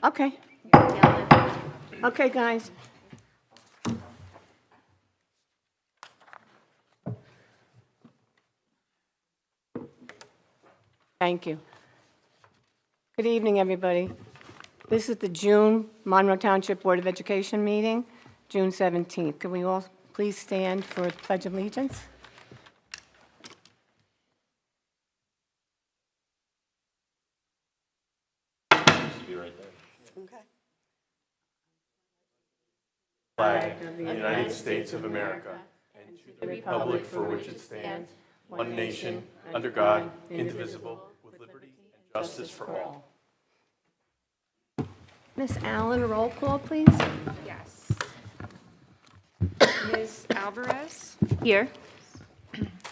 Okay. Okay, guys. Thank you. Good evening, everybody. This is the June Monroe Township Board of Education meeting, June 17th. Can we all please stand for the Pledge of Allegiance? Flag of the United States of America and to the republic for which it stands, one nation, under God, indivisible, with liberty and justice for all. Miss Allen, roll call, please. Yes. Ms. Alvarez, Here.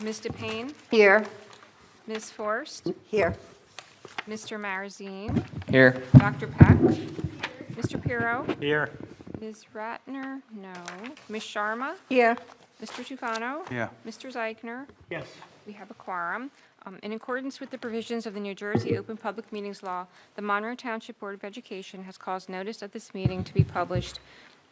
Ms. DePayne, Here. Ms. Forst, Here. Mr. Marazine, Here. Dr. Peck, Mr. Pirro, Here. Ms. Ratner, no, Ms. Sharma, Here. Mr. Tufano, Yeah. Mr. Zeichner. Yes. We have a quorum. In accordance with the provisions of the New Jersey Open Public Meetings Law, the Monroe Township Board of Education has caused notice of this meeting to be published,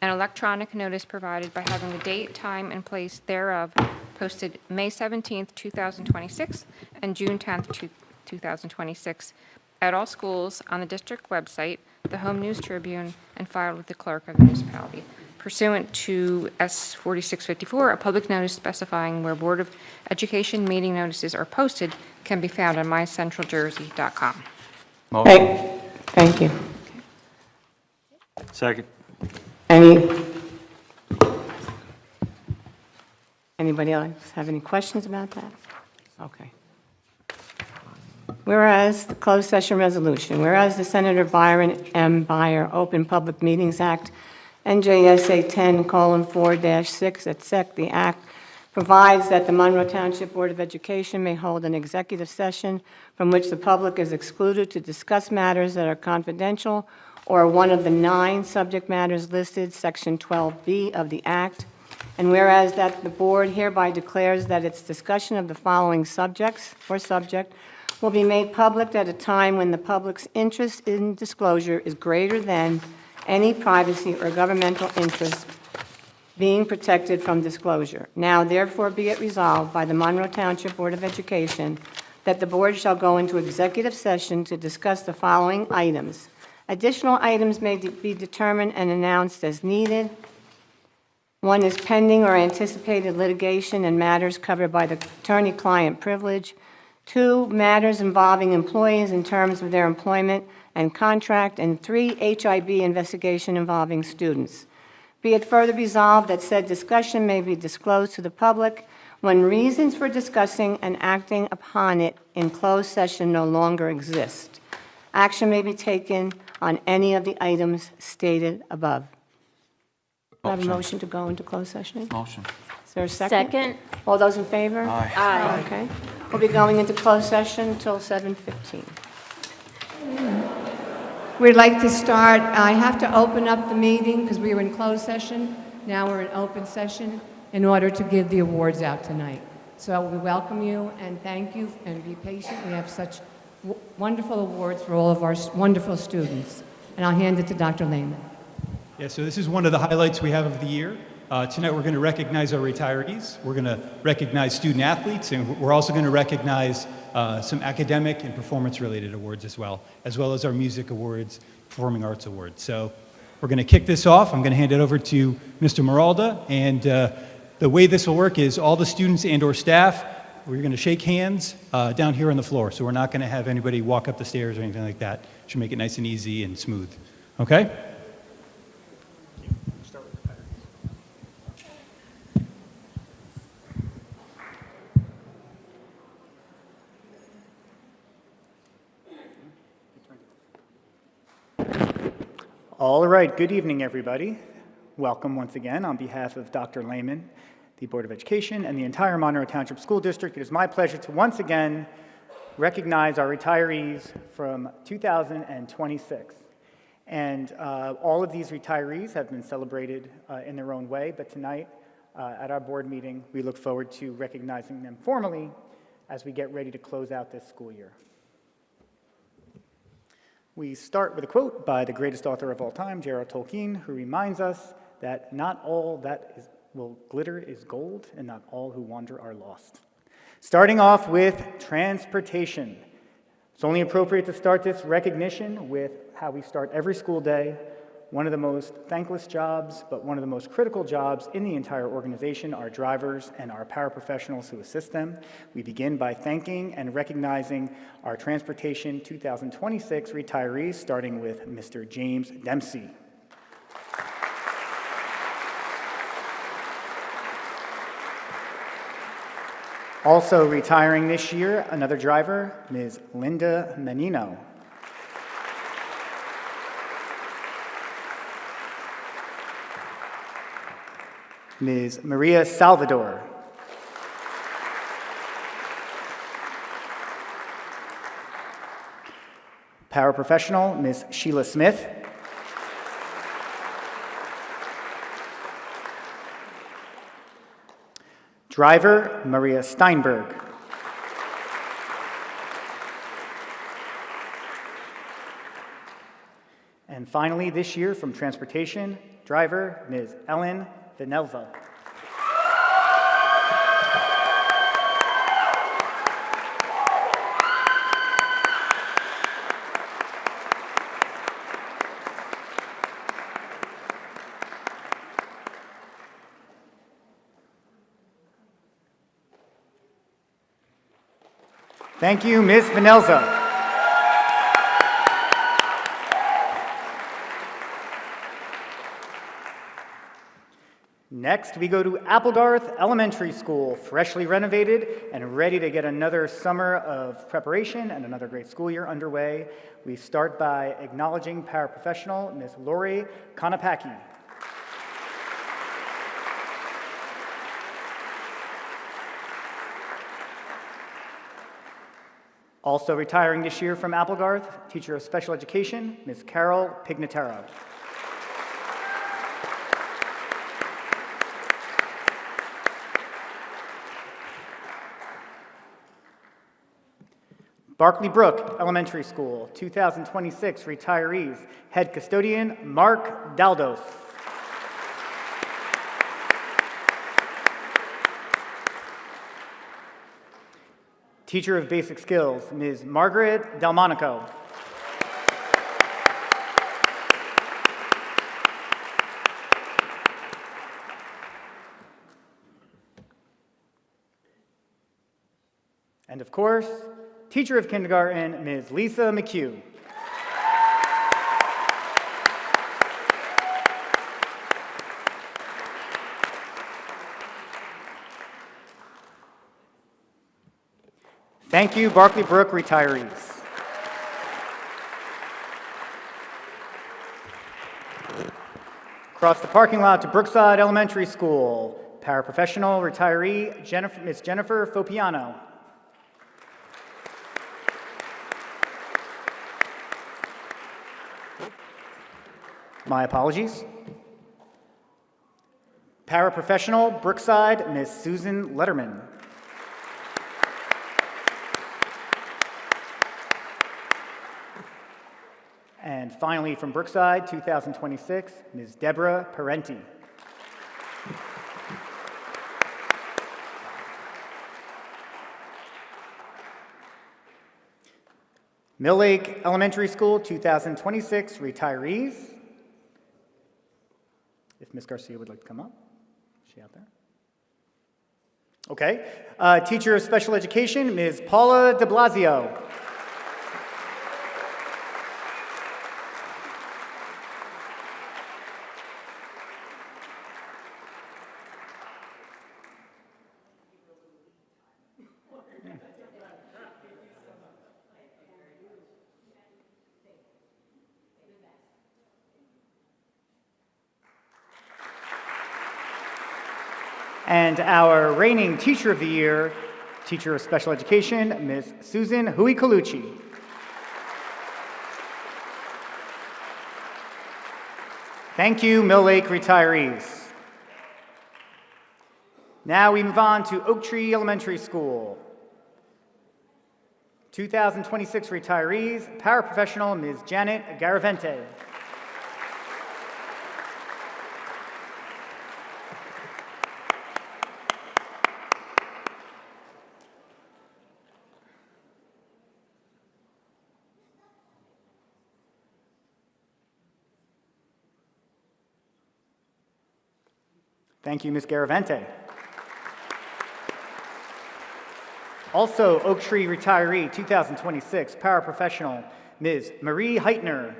an electronic notice provided by having the date, time, and place thereof posted May 17th, 2026, and June 10th, 2026, at all schools, on the district website, the Home News Tribune, and filed with the clerk of the municipality. Pursuant to S 4654, a public notice specifying where Board of Education meeting notices are posted can be found on mycentraljersey.com. Thank you. Second. Anybody else have any questions about that? Okay. Whereas the closed session resolution, whereas the Senator Byron M. Byer Open Public Meetings Act, NJSA 10:4-6 et sec, the Act provides that the Monroe Township Board of Education may hold an executive session from which the public is excluded to discuss matters that are confidential or one of the 9 subject matters listed, Section 12B of the Act. And whereas that the board hereby declares that its discussion of the following subjects or subject will be made public at a time when the public's interest in disclosure is greater than any privacy or governmental interest being protected from disclosure. Now, therefore, be it resolved by the Monroe Township Board of Education that the board shall go into executive session to discuss the following items. Additional items may be determined and announced as needed. One is pending or anticipated litigation and matters covered by the attorney-client privilege. 2, matters involving employees in terms of their employment and contract. And 3, HIB investigation involving students. Be it further resolved that said discussion may be disclosed to the public when reasons for discussing and acting upon it in closed session no longer exist. Action may be taken on any of the items stated above. Do I have a motion to go into closed session? Motion. Is there a second? Second. All those in favor? Aye. Aye. Okay. We'll be going into closed session until 7:15. We'd like to start, I have to open up the meeting because we were in closed session. Now we're in open session in order to give the awards out tonight. So we welcome you and thank you and be patient. We have such wonderful awards for all of our wonderful students. And I'll hand it to Dr. Lehman. Yeah, so this is one of the highlights we have of the year. Tonight we're going to recognize our retirees. We're going to recognize student athletes, and we're also going to recognize some academic and performance-related awards as well as our music awards, performing arts awards. So we're going to kick this off. I'm going to hand it over to Mr. Maralda, and the way this will work is all the students and or staff, we're going to shake hands down here on the floor. So we're not going to have anybody walk up the stairs or anything like that. Should make it nice and easy and smooth. Okay? All right, good evening, everybody. Welcome once again on behalf of Dr. Lehman, the Board of Education, and the entire Monroe Township School District. It is my pleasure to once again recognize our retirees from 2026. And all of these retirees have been celebrated in their own way, but tonight at our board meeting, we look forward to recognizing them formally as we get ready to close out this school year. We start with a quote by the greatest author of all time, J.R.R. Tolkien, who reminds us that not all that will glitter is gold, and not all who wander are lost. Starting off with transportation. It's only appropriate to start this recognition with how we start every school day. One of the most thankless jobs, but one of the most critical jobs in the entire organization, our drivers and our paraprofessionals who assist them. We begin by thanking and recognizing our Transportation 2026 retirees, starting with Mr. James Dempsey. Also retiring this year, another driver, Ms. Linda Menino. Ms. Maria Salvador. Paraprofessional, Ms. Sheila Smith. Driver, Maria Steinberg. And finally, this year from Transportation, driver, Ms. Ellen Vinelva. Thank you, Ms. Vinelza. Next, we go to Applegarth Elementary School, freshly renovated and ready to get another summer of preparation and another great school year underway. We start by acknowledging paraprofessional Ms. Lori Konopacki. Also retiring this year from Applegarth, teacher of special education, Ms. Carol Pignataro. Barkley Brook Elementary School, 2026 retirees, head custodian, Mark Daldos. Teacher of basic skills, Ms. Margaret Delmonico. And of course, teacher of kindergarten, Ms. Lisa McHugh. Thank you, Barkley Brook retirees. Across the parking lot to Brookside Elementary School, paraprofessional retiree, Ms. Jennifer Fopiano. My apologies. Paraprofessional, Brookside, Ms. Susan Letterman. And finally, from Brookside, 2026, Ms. Deborah Parenti. Mill Lake Elementary School, 2026 retirees. If Ms. Garcia would like to come up. Is she out there? Okay. Teacher of special education, Ms. Paula de Blasio. And our reigning Teacher of the Year, Teacher of Special Education, Ms. Susan Hui Colucci. Thank you, Mill Lake retirees. Now we move on to Oak Tree Elementary School. 2026 retirees, paraprofessional Ms. Janet Garavente. Thank you, Ms. Garavente. Also, Oak Tree retiree 2026, paraprofessional, Ms. Marie Heitner.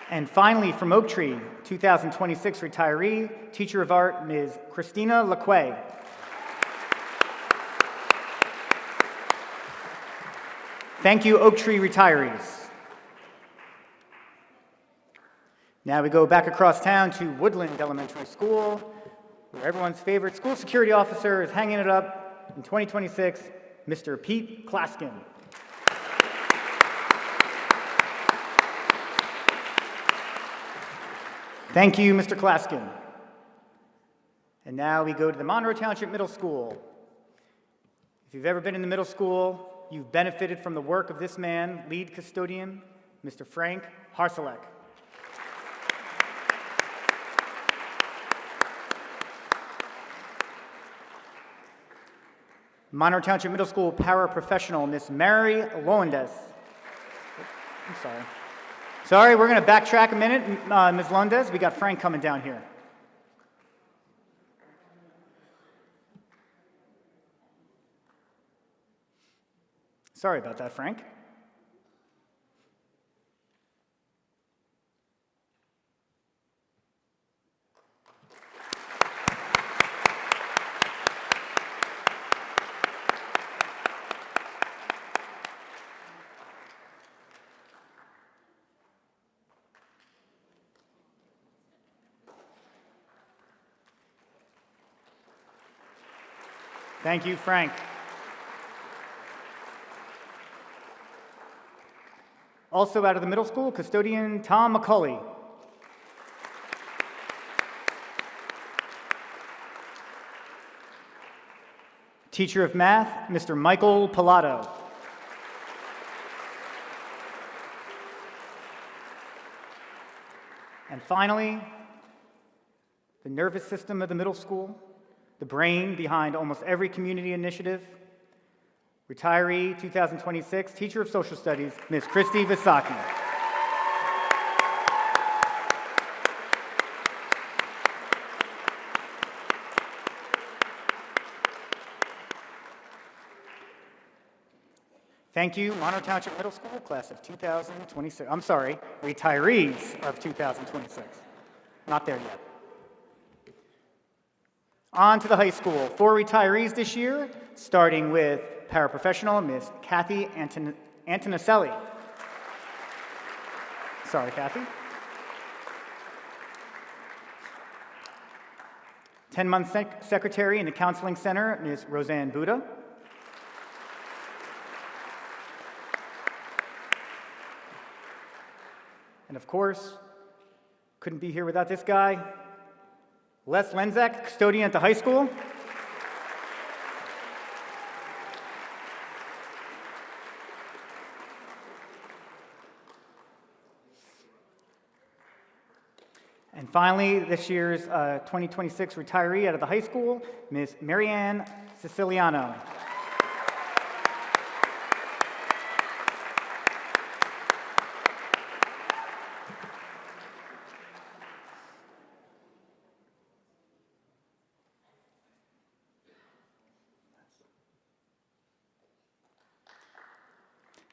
And finally, from Oak Tree, 2026 retiree, teacher of art, Ms. Christina LaQuay. Thank you, Oak Tree retirees. Now we go back across town to Woodland Elementary School, where everyone's favorite school security officer is hanging it up in 2026, Mr. Pete Klaskin. Thank you, Mr. Klaskin. And now we go to the Monroe Township Middle School. If you've ever been in the middle school, you've benefited from the work of this man, lead custodian, Mr. Frank Harselek. Monroe Township Middle School paraprofessional, Miss Mary Lowendes. I'm sorry. Sorry, we're going to backtrack a minute, Ms. Lowendes. We got Frank coming down here. Sorry about that, Frank. Thank you, Frank. Also out of the middle school, custodian Tom McCulley. Teacher of math, Mr. Michael Pilato. And finally, the nervous system of the middle school, the brain behind almost every community initiative, retiree 2026, teacher of social studies, Ms. Christy Visaki. Thank you, Monroe Township Middle School, class of 2026. I'm sorry, retirees of 2026. Not there yet. On to the high school. 4 retirees this year, starting with paraprofessional Ms. Kathy Antonicelli. Sorry, Kathy. 10-month secretary in the counseling center, Ms. Roseanne Buda. And of course, couldn't be here without this guy, Les Lenzak, custodian at the high school. And finally, this year's 2026 retiree out of the high school, Ms. Marianne Siciliano.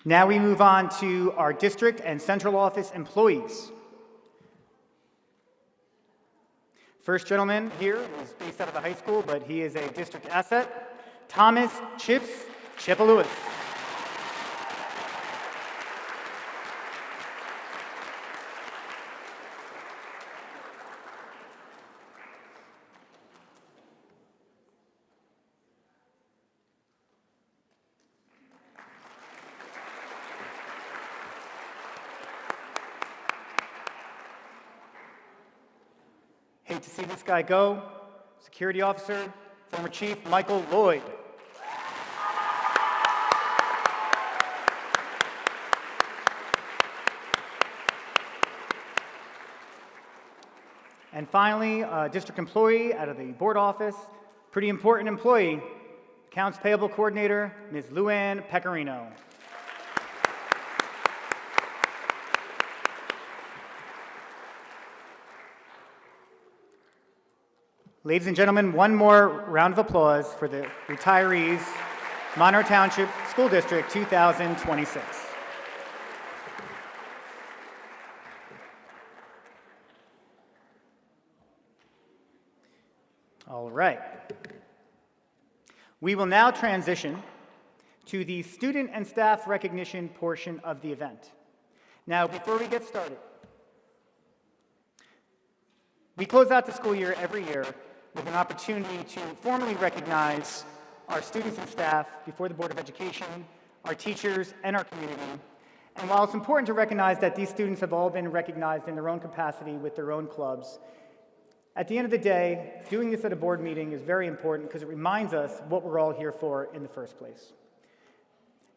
Now we move on to our district and central office employees. First gentleman here is based out of the high school, but he is a district asset, Thomas Chips Chipalewis. Hate to see this guy go. Security Officer, former Chief Michael Lloyd. And finally, a district employee out of the board office, pretty important employee, Accounts Payable Coordinator, Ms. Luann Pecorino. Ladies and gentlemen, one more round of applause for the retirees, Monroe Township School District 2026. All right. We will now transition to the student and staff recognition portion of the event. Now, before we get started, we close out the school year every year with an opportunity to formally recognize our students and staff before the Board of Education, our teachers, and our community. And while it's important to recognize that these students have all been recognized in their own capacity with their own clubs, at the end of the day, doing this at a board meeting is very important because it reminds us what we're all here for in the first place.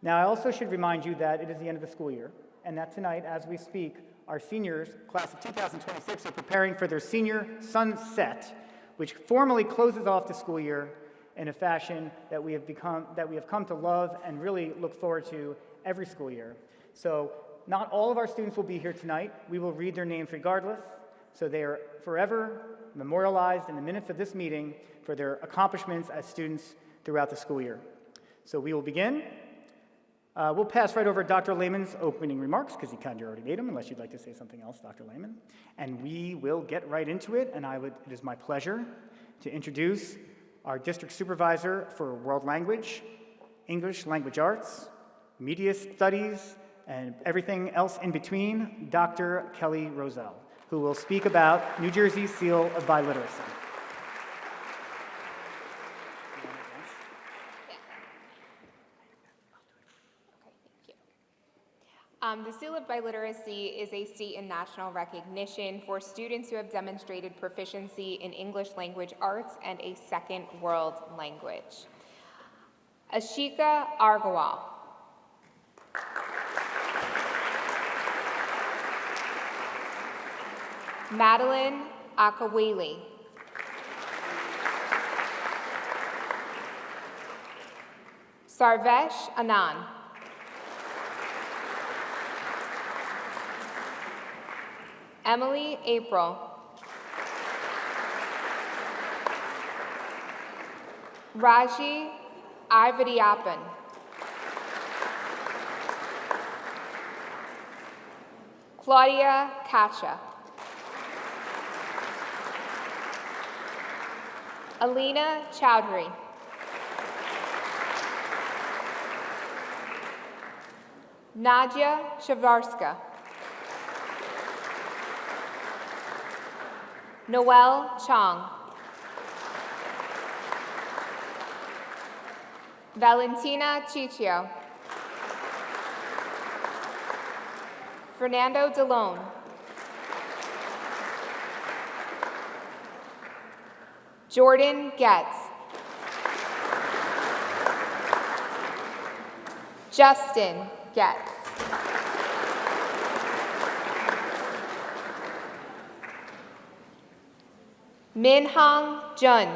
Now, I also should remind you that it is the end of the school year, and that tonight, as we speak, our seniors, class of 2026, are preparing for their senior sunset, which formally closes off the school year in a fashion that we have come to love and really look forward to every school year. So, not all of our students will be here tonight. We will read their names regardless, so they are forever memorialized in the minutes of this meeting for their accomplishments as students throughout the school year. So we will begin. We'll pass right over Dr. Lehman's opening remarks because he kind of already made them, unless you'd like to say something else, Dr. Lehman. And we will get right into it, and it is my pleasure to introduce our district supervisor for world language, English language arts, media studies, and everything else in between, Dr. Kelly Roselle, who will speak about New Jersey's Seal of Biliteracy. The Seal of Biliteracy is a state and national recognition for students who have demonstrated proficiency in English language arts and a second world language. Ashika Argawal. Madeline Akaweli. Sarvesh Anand. Emily April. Raji Ivadiappan. Claudia Kacha. Alina Chowdhury. Nadia Shavarska. Noel Chong. Valentina Chichio. Fernando Delone. Jordan Getz. Justin Getz. Minhong Jun.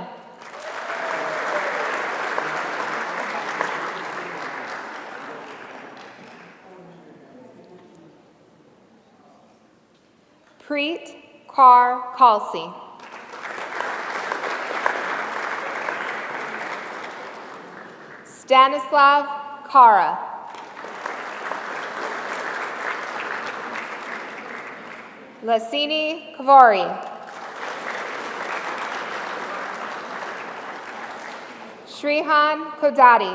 Preet Kaur Kalsi. Stanislav Kara. Lasini Kavari. Shrihan Kodati.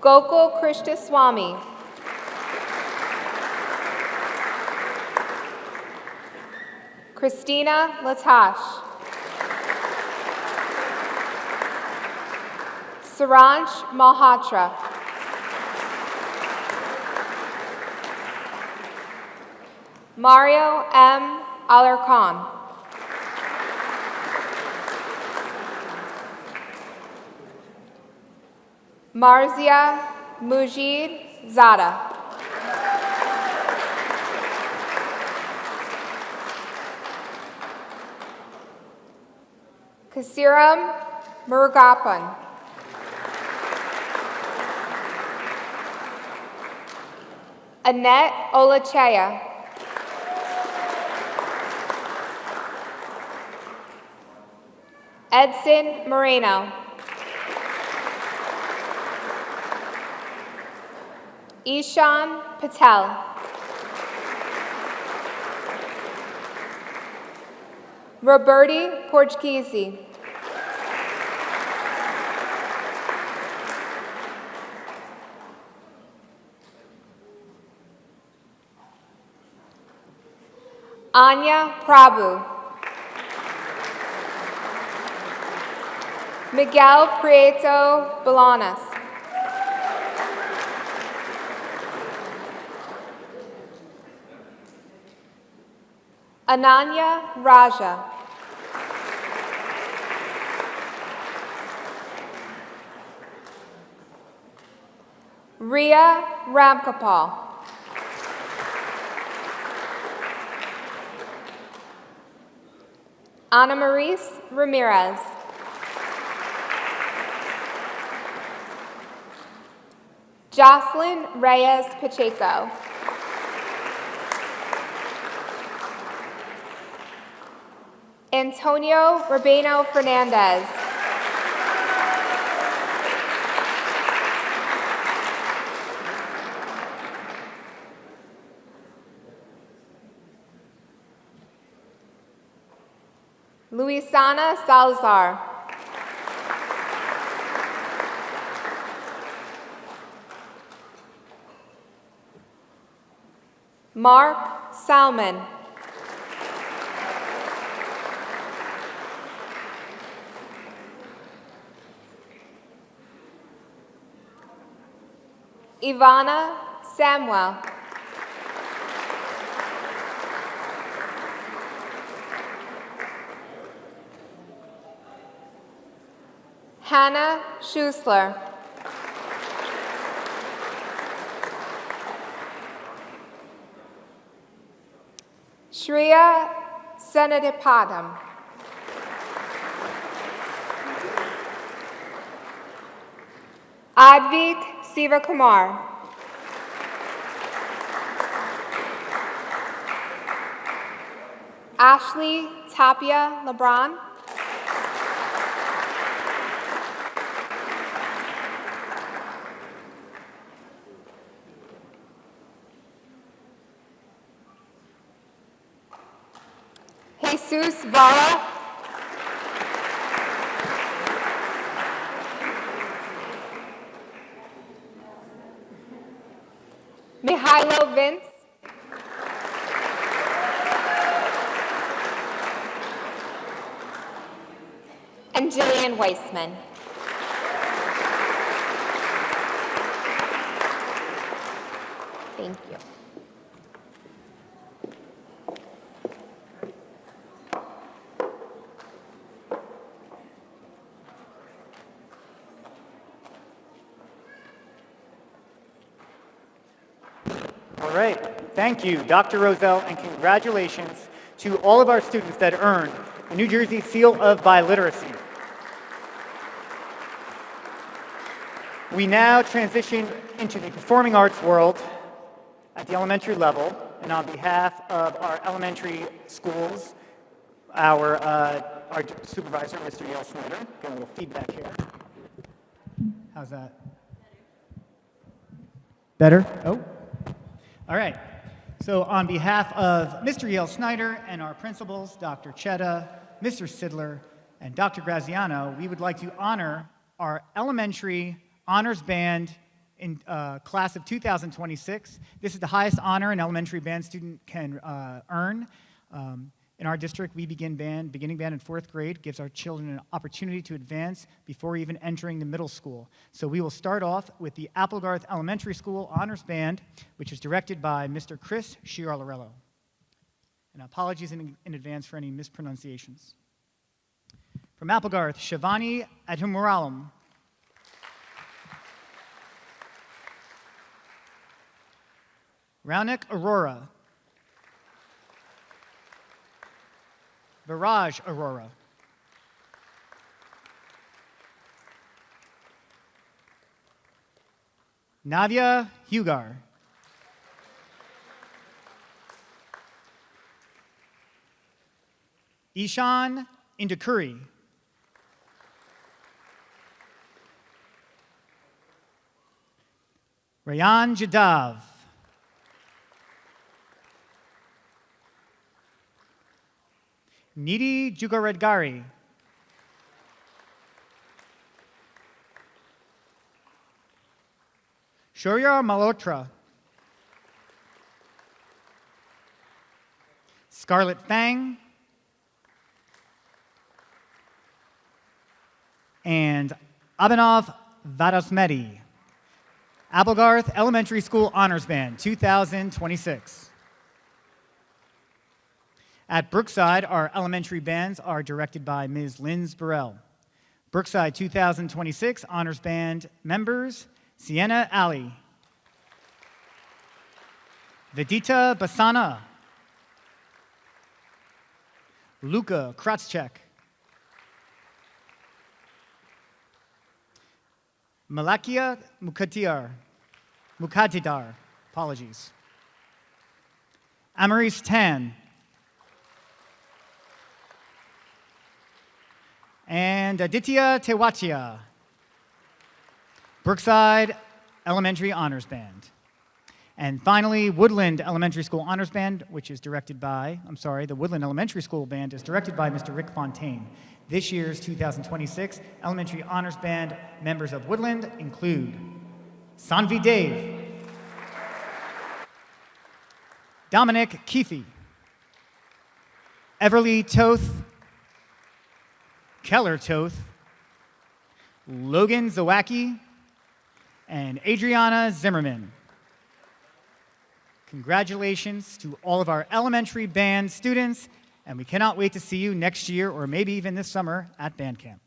Gokul Krishnaswamy. Christina Latash. Saransh Malhotra. Mario M. Alarcon. Marzia Mujid Zada. Kasiram Murugapan. Annette Olachea. Edson Moreno. Ishan Patel. Roberti Portuguese. Anya Prabhu. Miguel Prieto Bolanas. Ananya Raja. Ria Ramkapal. Ana Maurice Ramirez. Jocelyn Reyes Pacheco. Antonio Rabeno Fernandez. Luisana Salazar. Mark Salmon. Ivana Samuel. Hannah Schusler. Shreya Senadipadam. Advik Sivakumar. Ashley Tapia LeBron. Jesus Vara. Mihailo Vince. And Jillian Weissman. Thank you. All right, thank you, Dr. Roselle, and congratulations to all of our students that earned the New Jersey Seal of Biliteracy. We now transition into the performing arts world at the elementary level, and on behalf of our elementary schools, our supervisor, Mr. Yale Snyder, get a little feedback here. How's that? Better? Oh. All right. So on behalf of Mr. Yale Snyder and our principals, Dr. Chetta, Mr. Sidler, and Dr. Graziano, we would like to honor our elementary honors band in class of 2026. This is the highest honor an elementary band student can earn. In our district, we beginning band in 4th grade, gives our children an opportunity to advance before even entering the middle school. So we will start off with the Applegarth Elementary School Honors Band, which is directed by Mr. Chris Sciarlarello. And apologies in advance for any mispronunciations. From Applegarth, Shivani Adhumuralam. Raunik Aurora. Viraj Aurora. Navya Hugar. Ishan Indukuri. Rayan Jadav. Nidhi Jugaredgari. Shurya Malhotra. Scarlett Fang. And Abhinav Vadasmedi. Applegarth Elementary School Honors Band, 2026. At Brookside, our elementary bands are directed by Ms. Linz Burrell. Brookside 2026 Honors Band members, Sienna Ali, Vidita Basana, Luka Kratzchek, Malakia Mukatidar, apologies. Amaris Tan, and Aditya Tewatia, Brookside Elementary Honors Band. And finally, Woodland Elementary School Honors Band, which is directed by, the Woodland Elementary School Band is directed by Mr. Rick Fontaine. This year's 2026 Elementary Honors Band members of Woodland include Sanvi Dave, Dominic Keefe, Everly Toth, Keller Toth, Logan Zawacki, and Adriana Zimmerman. Congratulations to all of our elementary band students, and we cannot wait to see you next year or maybe even this summer at band camp.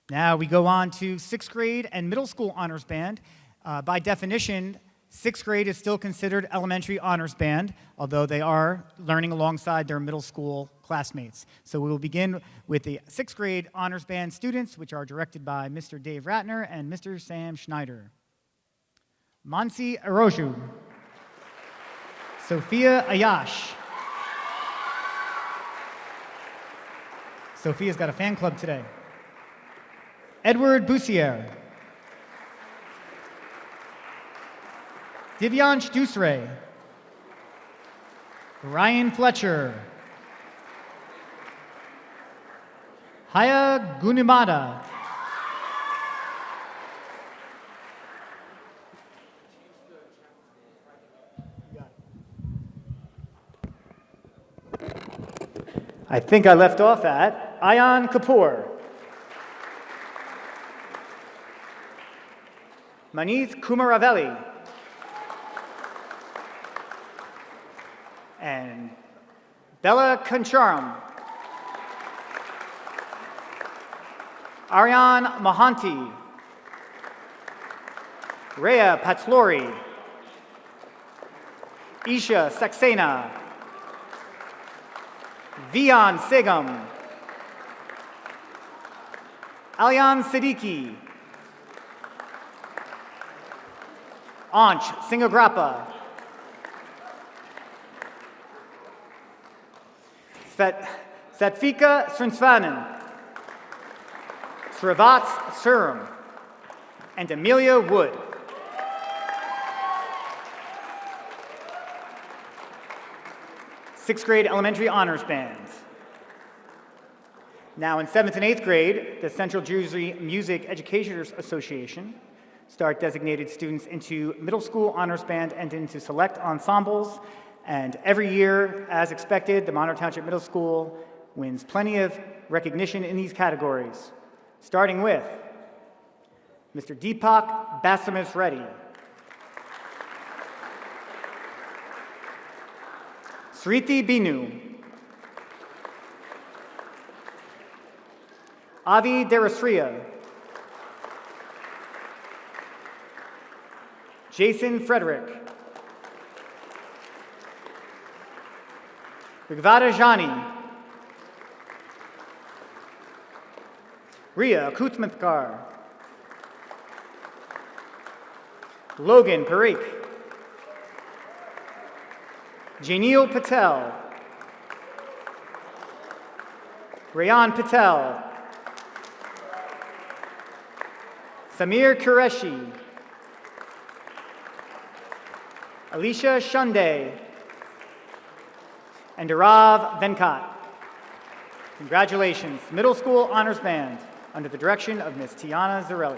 Now we go on to 6th grade and middle school honors band. By definition, 6th grade is still considered elementary honors band, although they are learning alongside their middle school classmates. So we will begin with the 6th grade honors band students, which are directed by Mr. Dave Ratner and Mr. Sam Schneider. Mansi Aroju, Sophia Ayash. Sophia's got a fan club today. Edward Boussier. Divyansh Dusre. Ryan Fletcher. Haya Gunimada. I think I left off at Ayan Kapoor. Manith Kumaravelli. And Bella Kancharam. Aryan Mahanti. Rhea Patlori. Isha Saxena. Vian Segam. Alyan Siddiqui. Anch Singagrappa. Satvika Srinsvanan. Sravats Suram. And Amelia Wood. Sixth grade elementary honors bands. Now in 7th and 8th grade, the Central Jersey Music Educators Association start designated students into middle school honors band and into select ensembles. And every year, as expected, the Monroe Township Middle School wins plenty of recognition in these categories, starting with Mr. Deepak Basamis Reddy, Sriti Binu. Avi Derasria. Jason Frederick. Rigvada Jani. Ria Kuthmatkar. Logan Parikh. Janil Patel. Rayan Patel. Samir Qureshi. Alicia Shunde. And Dharav Venkat. Congratulations, Middle School Honors Band, under the direction of Ms. Tiana Zarelli.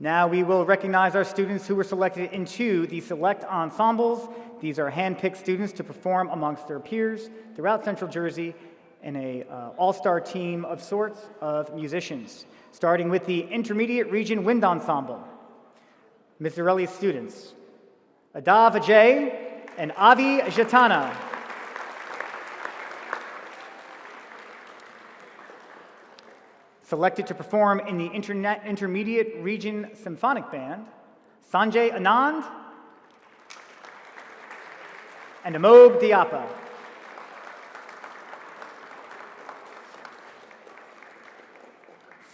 Now we will recognize our students who were selected into the select ensembles. These are hand-picked students to perform amongst their peers throughout Central Jersey in a all-star team of sorts of musicians, starting with the Intermediate Region Wind Ensemble. Ms. Zarelli's students, Adav Ajay and Avi Jatana. Selected to perform in the Intermediate Region Symphonic Band, Sanjay Anand and Amog Diapa.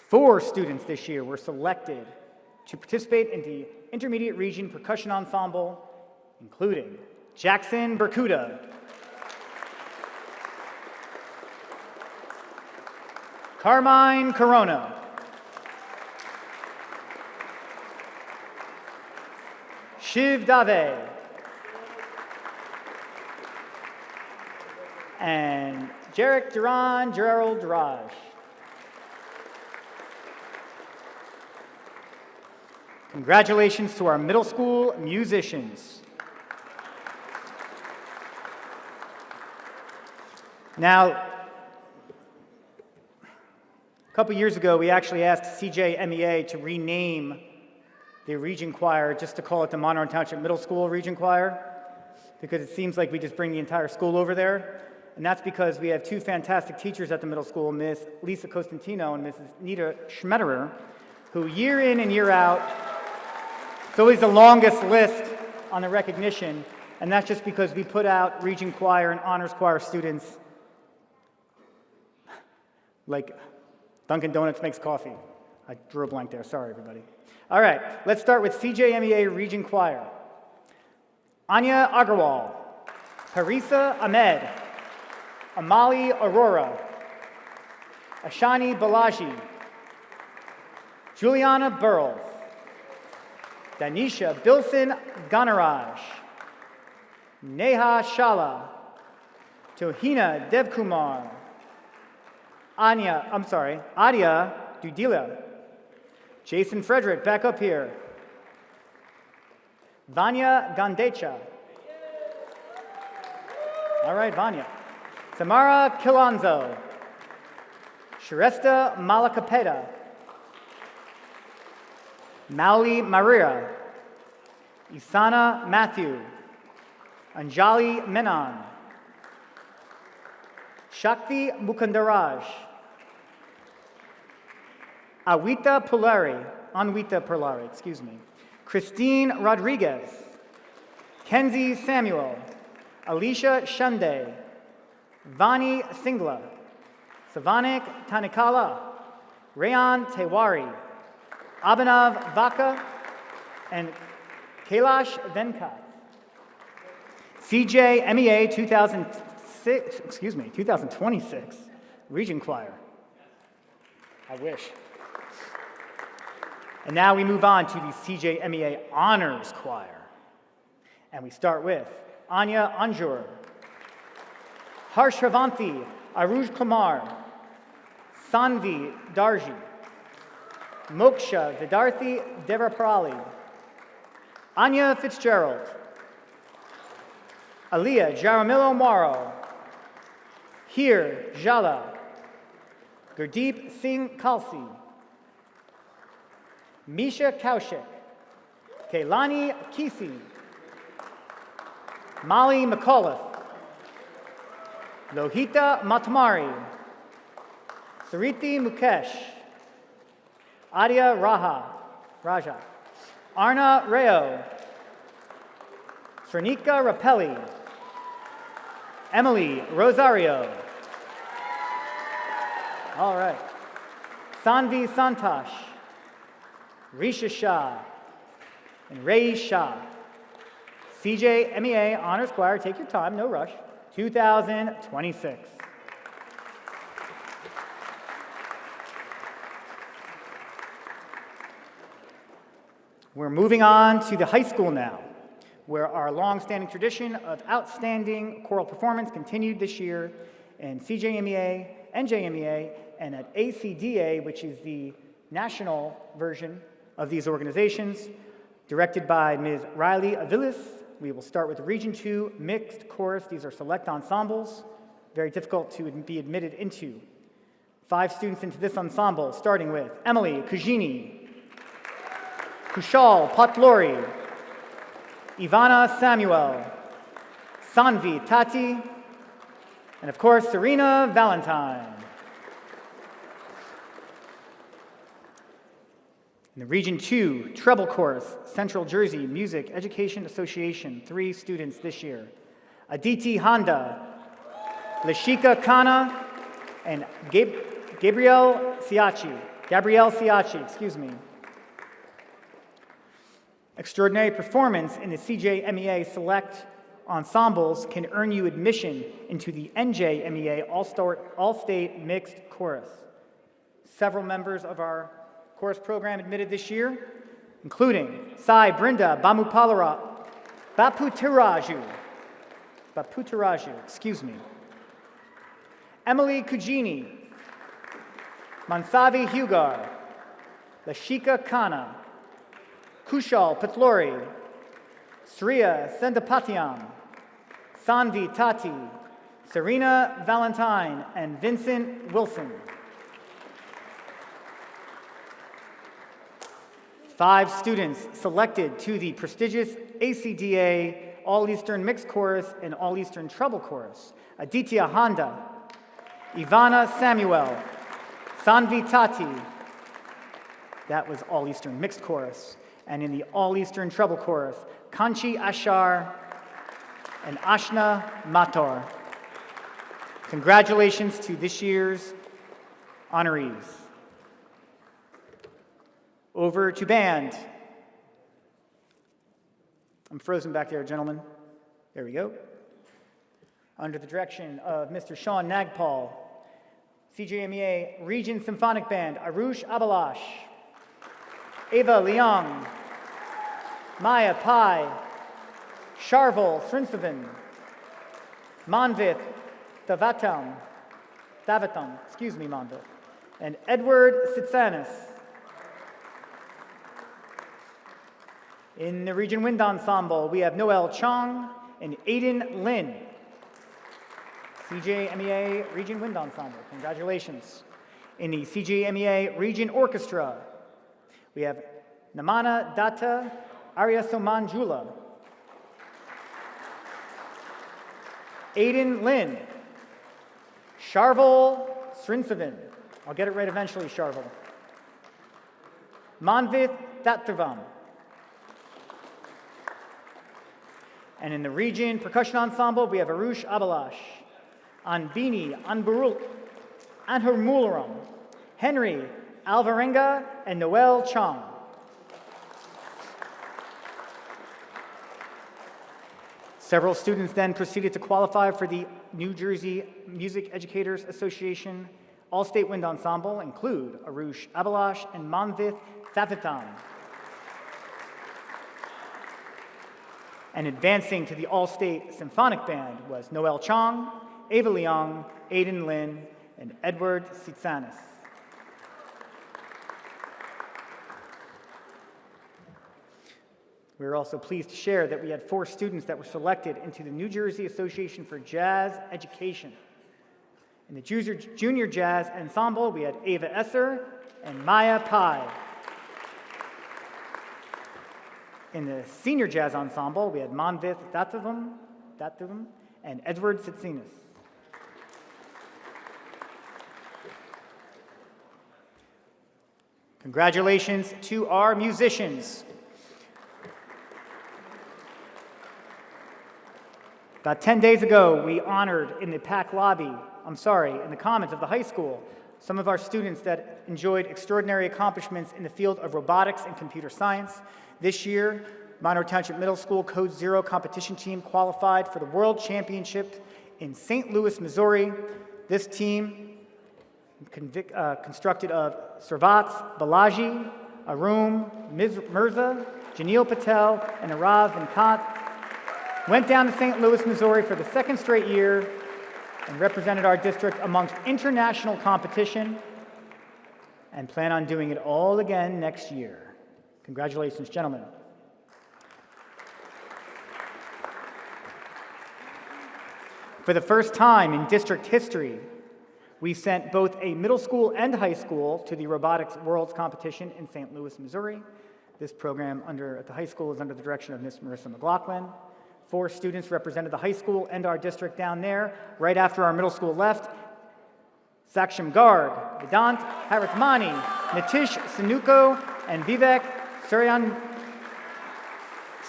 Four students this year were selected to participate in the Intermediate Region Percussion Ensemble, including Jackson Berkuda, Carmine Corona, Shiv Dave, and Jarek Duran Gerald Raj. Congratulations to our middle school musicians. Now, a couple years ago, we actually asked CJMEA to rename the Region Choir just to call it the Monroe Township Middle School Region Choir, because it seems like we just bring the entire school over there. And that's because we have two fantastic teachers at the middle school, Ms. Lisa Costantino and Mrs. Nita Schmetterer, who year in and year out, it's always the longest list on the recognition, and that's just because we put out Region Choir and Honors Choir students like Dunkin' Donuts makes coffee. I drew a blank there, sorry everybody. All right, let's start with CJMEA Region Choir. Anya Agarwal, Parisa Ahmed, Amali Aurora, Ashani Balaji, Juliana Burles, Danisha Bilson Ganaraj, Neha Shala, Tohina Devkumar, Adia Dudila, Jason Frederick, back up here, Vanya Gandecha. All right, Vanya. Samara Kilonzo, Shrestha Malakapeda, Mauli Maria, Isana Matthew, Anjali Menon, Shakti Mukundaraj, Anwita Pulari, Christine Rodriguez, Kenzie Samuel, Alicia Shunde, Vani Singla, Savanik Tanikala, Rayan Tewari, Abhinav Vaka, and Kailash Venkat. CJMEA 2026 Region Choir. I wish. And now we move on to the CJMEA Honors Choir. And we start with Anya Anjur, Harshavanti Aruj Kumar, Sanvi Darji, Moksha Vidarthi Devaprali, Anya Fitzgerald, Aliyah Jaramillo Morrow, Heer Jala, Gurdeep Singh Kalsi, Misha Kaushik, Kaylani Kesey, Molly McAuliffe, Lohita Matamari, Sariti Mukesh, Adia Raja, Arna Rao, Srenika Rapelli, Emily Rosario. All right. Sanvi Santosh, Risha Shah, and Ray Shah. CJ MEA Honors Choir, take your time, no rush, 2026. We're moving on to the high school now, where our long-standing tradition of outstanding choral performance continued this year in CJMEA, NJMEA, and at ACDA, which is the national version of these organizations, directed by Ms. Riley Avilis. We will start with the Region 2 mixed chorus. These are select ensembles, very difficult to be admitted into. 5 students into this ensemble, starting with Emily Kujini, Kushal Patlori, Ivana Samuel, Sanvi Tati, and of course, Serena Valentine. In the Region 2 treble chorus, Central Jersey Music Education Association, 3 students this year. Aditi Honda, Lashika Khanna, and Gabrielle Siachi, excuse me. Extraordinary performance in the CJMEA Select ensembles can earn you admission into the NJMEA All-State Mixed Chorus. Several members of our chorus program admitted this year, including Sai Brinda Baputiraju, Emily Kujini, Mansavi Hugar, Lashika Khanna, Kushal Patlori, Sriya Sendapatiam, Sanvi Tati, Serena Valentine, and Vincent Wilson. 5 students selected to the prestigious ACDA All-Eastern Mixed Chorus and All-Eastern Treble Chorus. Aditya Honda, Ivana Samuel, Sanvi Tati. That was All-Eastern Mixed Chorus. And in the All-Eastern Treble Chorus, Kanchi Ashar and Ashna Mator. Congratulations to this year's honorees. Over to band. I'm frozen back there, gentlemen. There we go. Under the direction of Mr. Sean Nagpal, CJMEA Region Symphonic Band, Arush Abalash, Ava Leong, Maya Pai, Sharvil Srinsavan, Manvith Davatam, Manvith, and Edward Sitsanis. In the Region Wind Ensemble, we have Noel Chong and Aiden Lin. CJMEA Region Wind Ensemble, congratulations. In the CJMEA Region Orchestra, we have Namana Datta Aryasomanjula, Aiden Lin, Sharvil Srinsavan. I'll get it right eventually, Sharvil. Manvith Dattavam. And in the Region Percussion Ensemble, we have Arush Abalash, Anbini Anhurmularam, Henry Alvarenga, and Noel Chong. Several students then proceeded to qualify for the New Jersey Music Educators Association All-State Wind Ensemble, include Arush Abalash and Manvith Thavitam. And advancing to the All-State Symphonic Band was Noel Chong, Ava Leong, Aiden Lin, and Edward Sitsanis. We are also pleased to share that we had 4 students that were selected into the New Jersey Association for Jazz Education. In the Junior Jazz Ensemble, we had Ava Esser and Maya Pai. In the senior jazz ensemble, we had Manvith Datavam and Edward Tsitsinis. Congratulations to our musicians. About 10 days ago, we honored in the Commons of the high school, some of our students that enjoyed extraordinary accomplishments in the field of robotics and computer science. This year, Monroe Township Middle School Code Zero competition team qualified for the World Championship in St. Louis, Missouri. This team, constructed of Sarvats Balaji, Arun Mirza, Janil Patel, and Arav Venkat, went down to St. Louis, Missouri for the second straight year and represented our district amongst international competition and plan on doing it all again next year. Congratulations, gentlemen. For the first time in district history, we sent both a middle school and high school to the Robotics Worlds competition in St. Louis, Missouri. This program at the high school is under the direction of Miss Marissa McLaughlin. 4 students represented the high school and our district down there. Right after our middle school left, Saksham Garg, Vedant Harathmani, Nitish Sanuko, and Vivek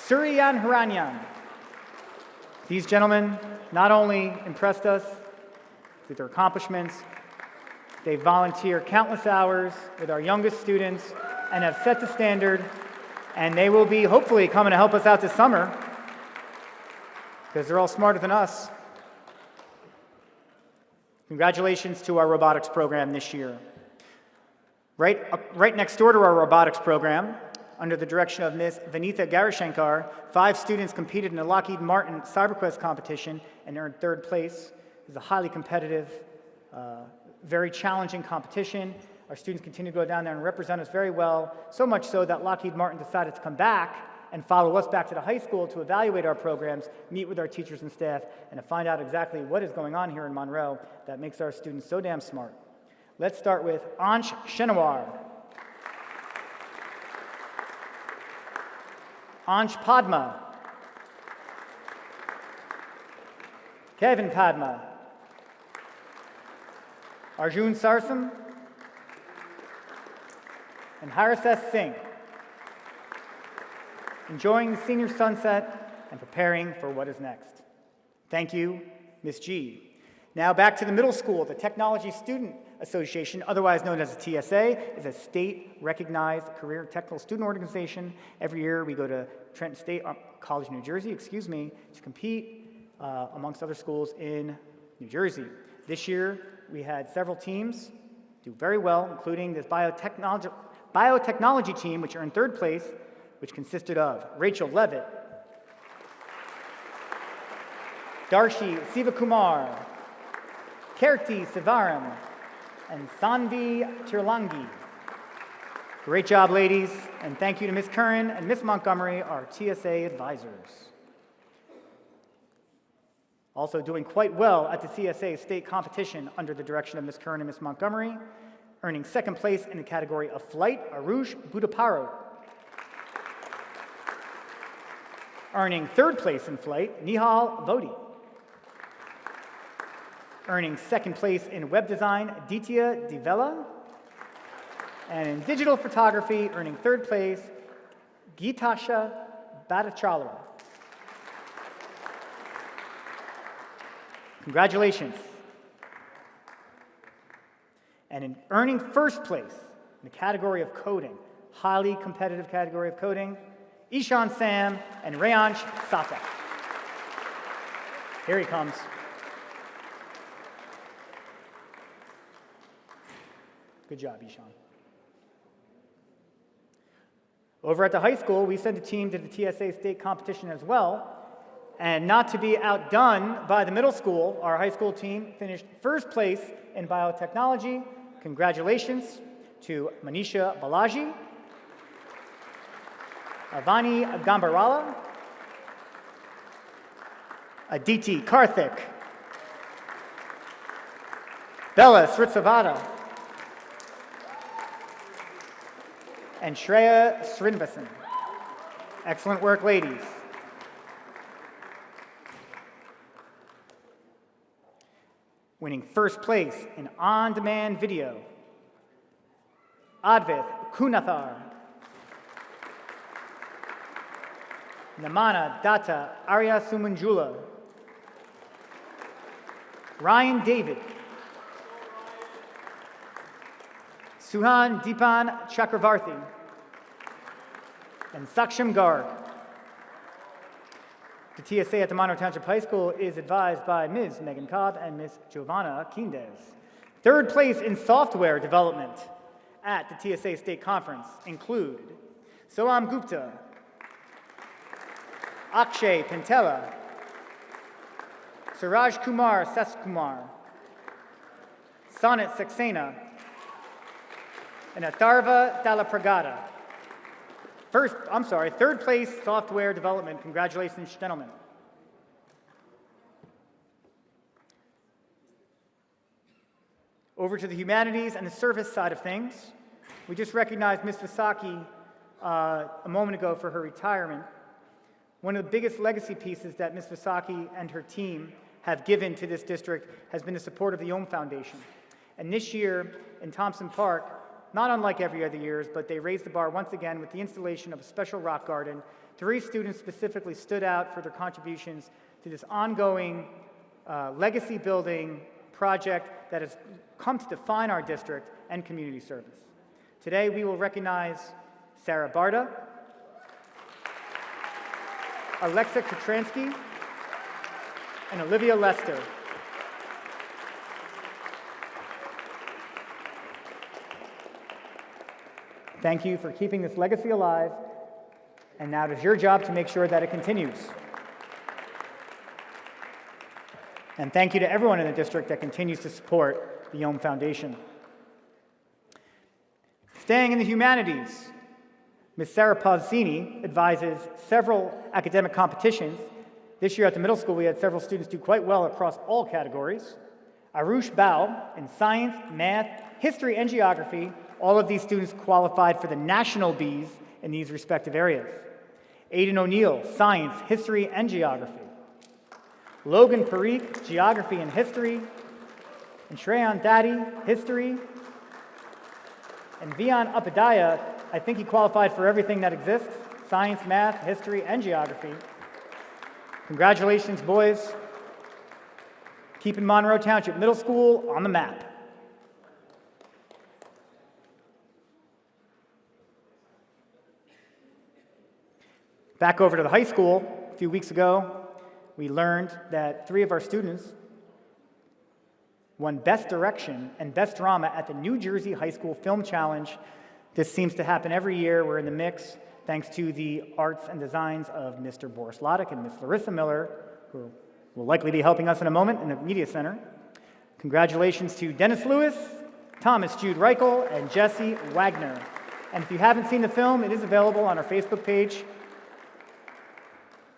Suryanharanyan. These gentlemen not only impressed us with their accomplishments, they volunteer countless hours with our youngest students and have set the standard, and they will be hopefully coming to help us out this summer because they're all smarter than us. Congratulations to our robotics program this year. Right next door to our robotics program, under the direction of Ms. Vanitha Garishankar, 5 students competed in the Lockheed Martin CyberQuest competition and earned 3rd place. It was a highly competitive, very challenging competition. Our students continue to go down there and represent us very well, so much so that Lockheed Martin decided to come back and follow us back to the high school to evaluate our programs, meet with our teachers and staff, and to find out exactly what is going on here in Monroe that makes our students so damn smart. Let's start with Ansh Shenawar, Ansh Padma, Kevin Padma, Arjun Sarsam, and Haris S. Singh. Enjoying the senior sunset and preparing for what is next. Thank you, Ms. G. Now back to the middle school. The Technology Student Association, otherwise known as the TSA, is a state-recognized career technical student organization. Every year we go to Trenton State College, New Jersey, to compete amongst other schools in New Jersey. This year we had several teams do very well, including this biotechnology team, which earned 3rd place, which consisted of Rachel Levitt, Darshi Sivakumar, Kirti Sivaram, and Sanvi Tirlangi. Great job, ladies, and thank you to Ms. Curran and Ms. Montgomery, our TSA advisors. Also doing quite well at the CSA state competition under the direction of Ms. Curran and Ms. Montgomery, earning 2nd place in the category of flight, Arush Budaparo. Earning 3rd place in flight, Nihal Vodi. Earning 2nd place in web design, Ditya Divela. And in digital photography, earning 3rd place, Gitasha Bhattacharya. Congratulations. And in earning 1st place in the category of coding, highly competitive category of coding, Ishan Sam and Rayansh Sata. Here he comes. Good job, Ishan. Over at the high school, we sent a team to the TSA state competition as well. And not to be outdone by the middle school, our high school team finished 1st place in biotechnology. Congratulations to Manisha Balaji, Avani Gambarala, Aditi Karthik, Bella Sritsavada, and Shreya Srinvasan. Excellent work, ladies. Winning first place in on-demand video, Advith Kunathar. Namana Datta Arya Sumanjula. Ryan David. Suhan Deepan Chakravarthi. And Saksham Garg. The TSA at the Monroe Township High School is advised by Ms. Megan Cobb and Ms. Giovanna Quindez. Third place in software development at the TSA State Conference include Soam Gupta, Akshay Pentela, Suraj Kumar Seskumar, Sonat Saxena, and Atharva Dalapragada. Third place software development. Congratulations, gentlemen. Over to the humanities and the service side of things. We just recognized Ms. Vasaki a moment ago for her retirement. One of the biggest legacy pieces that Ms. Vasaki and her team have given to this district has been the support of the Ohm Foundation. And this year in Thompson Park, not unlike every other years, but they raised the bar once again with the installation of a special rock garden. 3 students specifically stood out for their contributions to this ongoing legacy building project that has come to define our district and community service. Today we will recognize Sarah Barda, Alexa Kutransky, and Olivia Lester. Thank you for keeping this legacy alive, and now it is your job to make sure that it continues. And thank you to everyone in the district that continues to support the Ohm Foundation. Staying in the humanities, Ms. Sarah Pazzini advises several academic competitions. This year at the middle school, we had several students do quite well across all categories. Arush Bao in science, math, history, and geography. All of these students qualified for the national Bs in these respective areas. Aidan O'Neill, science, history, and geography. Logan Parikh, geography and history. And Shreyan Dadi, history. And Vian Upadhyaya, I think he qualified for everything that exists, science, math, history, and geography. Congratulations, boys. Keeping Monroe Township Middle School on the map. Back over to the high school, a few weeks ago, we learned that 3 of our students won Best Direction and Best Drama at the New Jersey High School Film Challenge. This seems to happen every year. We're in the mix, thanks to the arts and designs of Mr. Boris Loddick and Ms. Larissa Miller, who will likely be helping us in a moment in the Media Center. Congratulations to Dennis Lewis, Thomas Jude Reichel, and Jesse Wagner. And if you haven't seen the film, it is available on our Facebook page.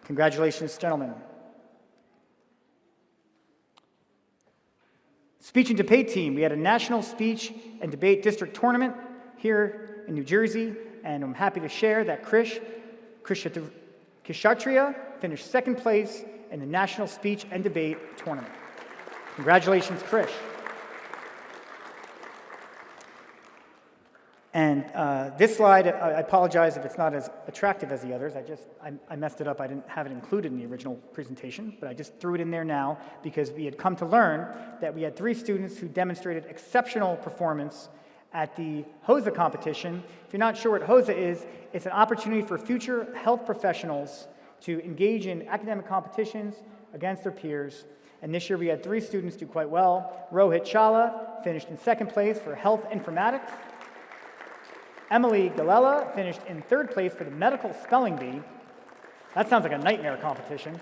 Congratulations, gentlemen. Speech and debate team. We had a national speech and debate district tournament here in New Jersey, and I'm happy to share that Krish Kshatriya finished 2nd place in the national speech and debate tournament. Congratulations, Krish. And this slide, I apologize if it's not as attractive as the others. I messed it up. I didn't have it included in the original presentation, but I just threw it in there now because we had come to learn that we had 3 students who demonstrated exceptional performance at the HOSA competition. If you're not sure what HOSA is, it's an opportunity for future health professionals to engage in academic competitions against their peers. And this year we had 3 students do quite well. Rohit Chawla finished in 2nd place for health informatics. Emily Galella finished in 3rd place for the medical spelling bee. That sounds like a nightmare competition.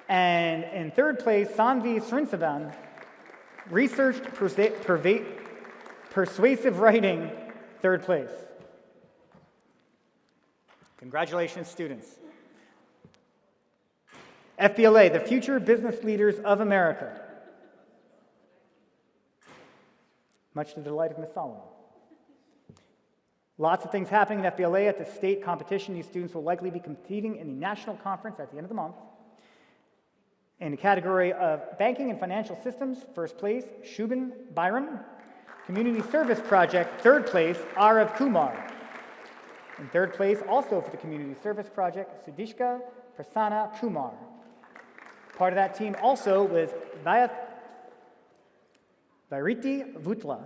And in 3rd place, Sanvi Srinsavan researched persuasive writing, 3rd place. Congratulations, students. FBLA, the Future Business Leaders of America. Much to the delight of Ms. Solomon. Lots of things happening in FBLA at the state competition. These students will likely be competing in the national conference at the end of the month. In the category of banking and financial systems, first place, Shubin Byram. Community service project, third place, Arav Kumar. In third place, also for the community service project, Sudishka Prasanna Kumar. Part of that team also was Vairiti Vutla.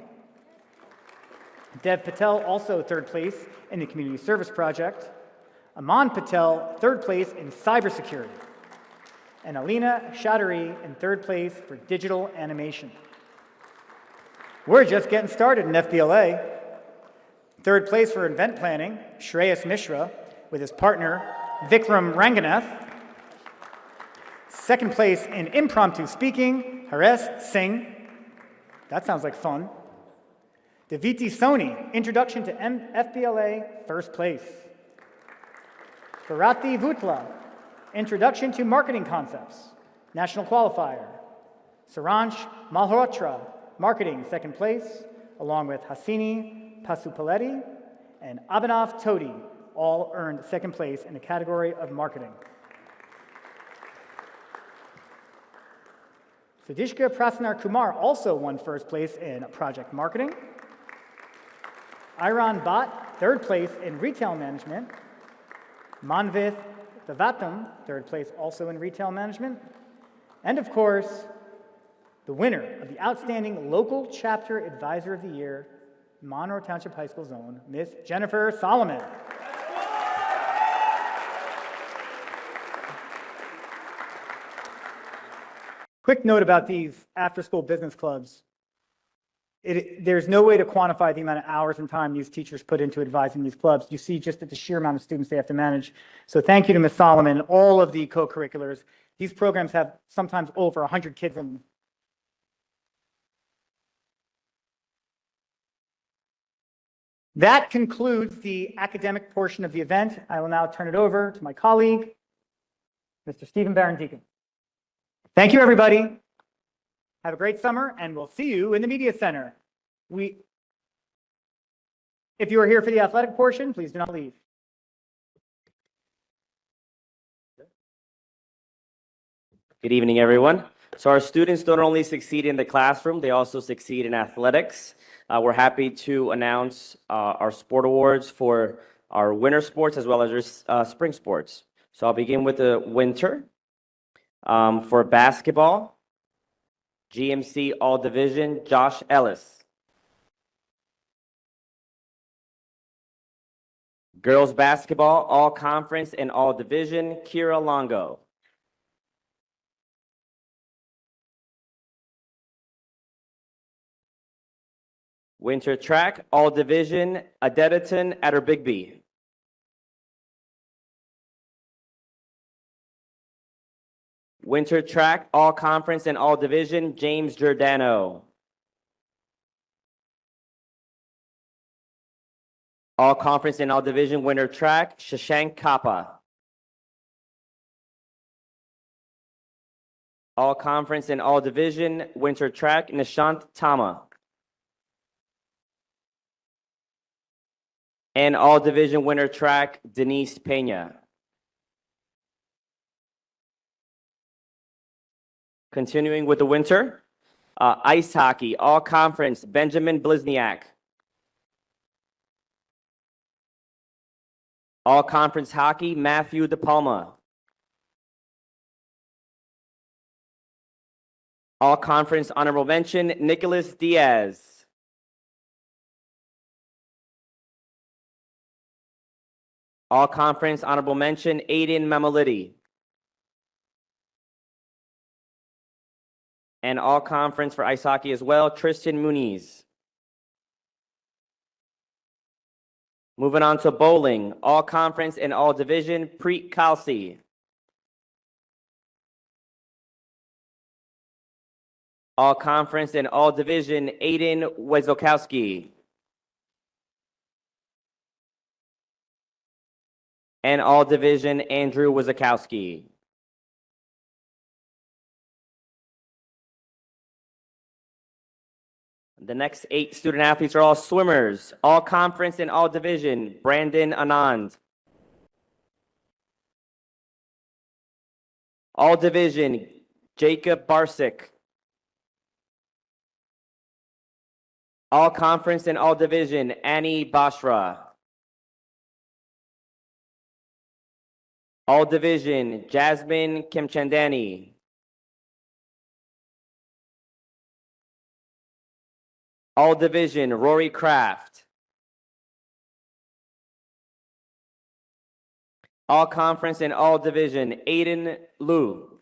Dev Patel, also third place in the community service project. Aman Patel, third place in cybersecurity. And Alina Chaudhary in third place for digital animation. We're just getting started in FBLA. Third place for event planning, Shreyas Mishra with his partner, Vikram Ranganath. Second place in impromptu speaking, Haresh Singh. That sounds like fun. Deviti Soni, Introduction to FBLA, first place. Bharati Vutla, Introduction to Marketing Concepts, National Qualifier. Saransh Malhotra, Marketing, second place, along with Hasini Pasupaleti and Abhinav Todi, all earned second place in the category of marketing. Sudishka Prasanar Kumar also won first place in project marketing. Iran Bhatt, third place in retail management. Manvith Thavatam, third place also in retail management. And of course, the winner of the Outstanding Local Chapter Advisor of the Year, Monroe Township High School's own, Miss Jennifer Solomon. Quick note about these after-school business clubs. There's no way to quantify the amount of hours and time these teachers put into advising these clubs. You see just at the sheer amount of students they have to manage. So thank you to Ms. Solomon, all of the co-curriculars. These programs have sometimes over 100 kids in them. That concludes the academic portion of the event. I will now turn it over to my colleague, Mr. Stephen Barron-Deacon. Thank you, everybody. Have a great summer, and we'll see you in the Media Center. If you are here for the athletic portion, please do not leave. Good evening, everyone. So our students don't only succeed in the classroom, they also succeed in athletics. We're happy to announce our sport awards for our winter sports as well as our spring sports. So I'll begin with the winter. For basketball, GMC All Division, Josh Ellis. Girls basketball, All Conference and All Division, Kira Longo. Winter track, All Division, Adediton Adderbigby. Winter track, All Conference and All Division, James Giordano. All Conference and All Division, Winter track, Shashank Kappa. All Conference and All Division, Winter track, Nishant Tama. And All Division Winter track, Denise Pena. Continuing with the winter, ice hockey, All Conference, Benjamin Blizniak. All Conference hockey, Matthew DePalma. All Conference honorable mention, Nicholas Diaz. All Conference honorable mention, Aiden Mamalidi. And All Conference for ice hockey as well, Tristan Muniz. Moving on to bowling, All Conference and All Division, Preet Kalsi. All Conference and All Division, Aiden Wezokowski. And All Division, Andrew Wezokowski. The next 8 student athletes are all swimmers, all conference and all division. Brandon Anand. All division, Jacob Barsick. All conference and all division, Annie Bashra. All division, Jasmine Kimchandani. All division, Rory Kraft. All conference and all division, Aiden Liu.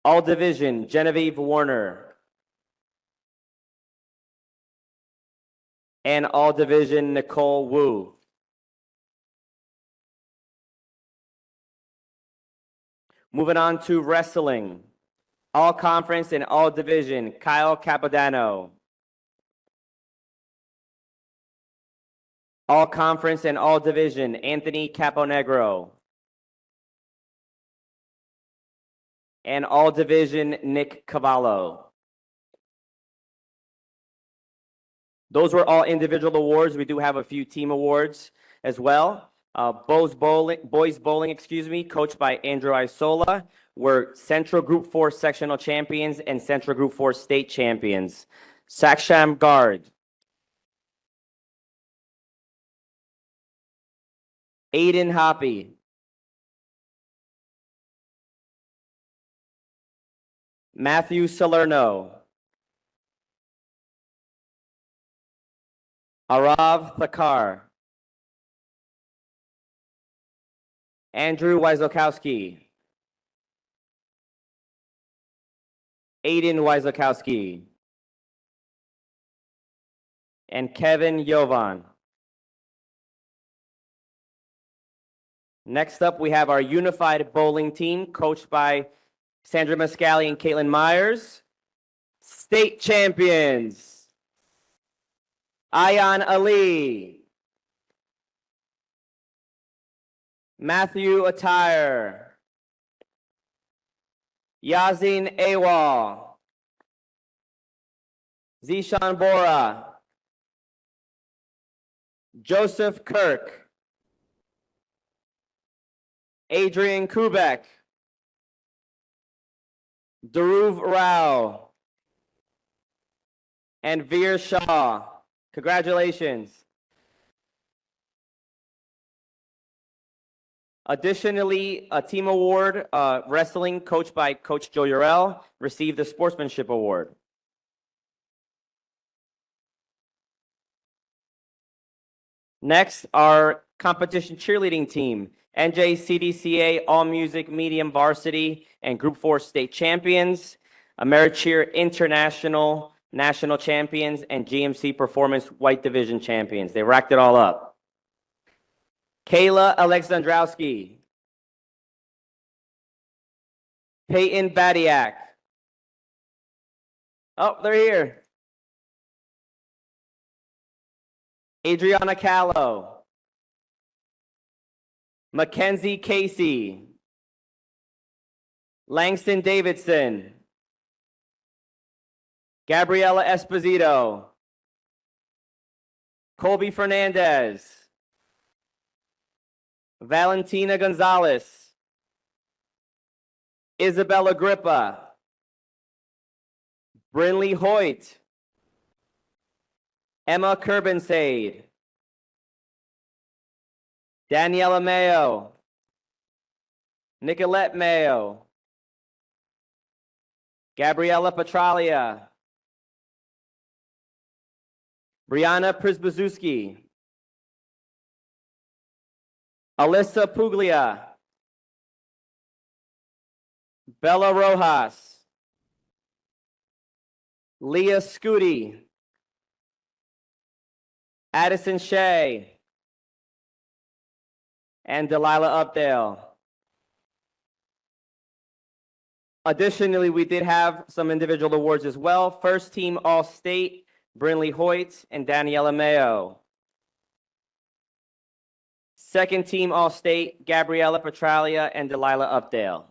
All division, Genevieve Warner. And all division, Nicole Wu. Moving on to wrestling. All conference and all division, Kyle Capodanno. All conference and all division, Anthony Caponegro. And all division, Nick Cavallo. Those were all individual awards. We do have a few team awards as well. Boys bowling, coached by Andrew Isola, were Central Group 4 sectional champions and Central Group 4 state champions. Saksham Guard. Aiden Hoppy. Matthew Salerno. Arav Thakar. Andrew Wyzokowski. Aiden Wyzokowski. And Kevin Yovan. Next up, we have our unified bowling team, coached by Sandra Mascali and Caitlin Myers. State champions, Ayan Ali, Matthew Attire, Yazin Awal, Zishan Bora, Joseph Kirk, Adrian Kubek, Dhruv Rao, and Veer Shah. Congratulations. Additionally, a team award, wrestling, coached by Coach Joe Urell, received the Sportsmanship Award. Next, our competition cheerleading team, NJCDCA All Music Medium Varsity and Group 4 state champions, Americheer International national champions, and GMC Performance White Division champions. They racked it all up. Kayla Alexandrowski, Peyton Badiak. Oh, they're here. Adriana Callow, Mackenzie Casey, Langston Davidson, Gabriela Esposito, Colby Fernandez, Valentina Gonzalez, Isabella Grippa, Brinley Hoyt, Emma Kerbensaid, Daniela Mayo, Nicolette Mayo, Gabriella Petralia, Brianna Prisbazuski, Alyssa Puglia, Bella Rojas, Leah Scooty, Addison Shea, and Delilah Updale. Additionally, we did have some individual awards as well. First team All-State, Brinley Hoyt and Daniela Mayo. Second team All-State, Gabriella Petralia and Delilah Updale.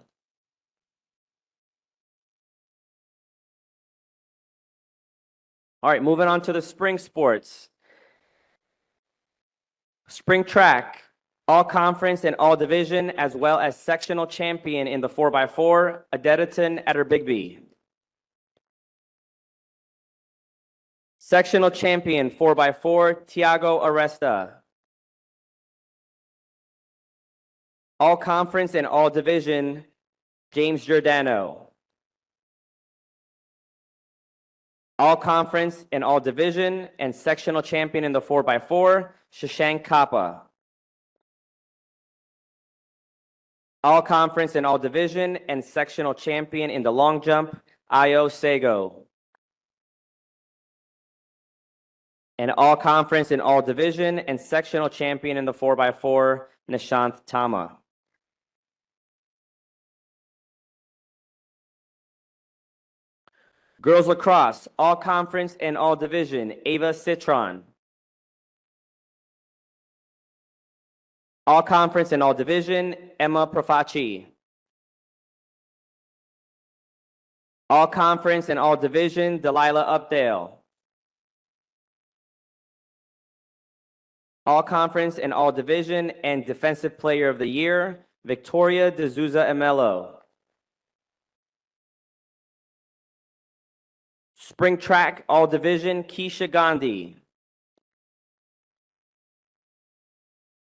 All right, moving on to the spring sports. Spring track, all conference and all division, as well as sectional champion in the 4x4, Adediton Bigby. Sectional champion 4x4, Tiago Aresta. All conference and all division, James Giordano. All conference and all division and sectional champion in the 4x4, Shashank Kappa. All conference and all division and sectional champion in the long jump, Ayo Sego. And all conference and all division and sectional champion in the 4x4, Nishant Tama. Girls lacrosse, all conference and all division, Ava Citron. All conference and all division, Emma Profaci. All conference and all division, Delilah Updale. All conference and all division and defensive player of the year, Victoria D'Souza Emelo. Spring track, all division, Keisha Gandhi.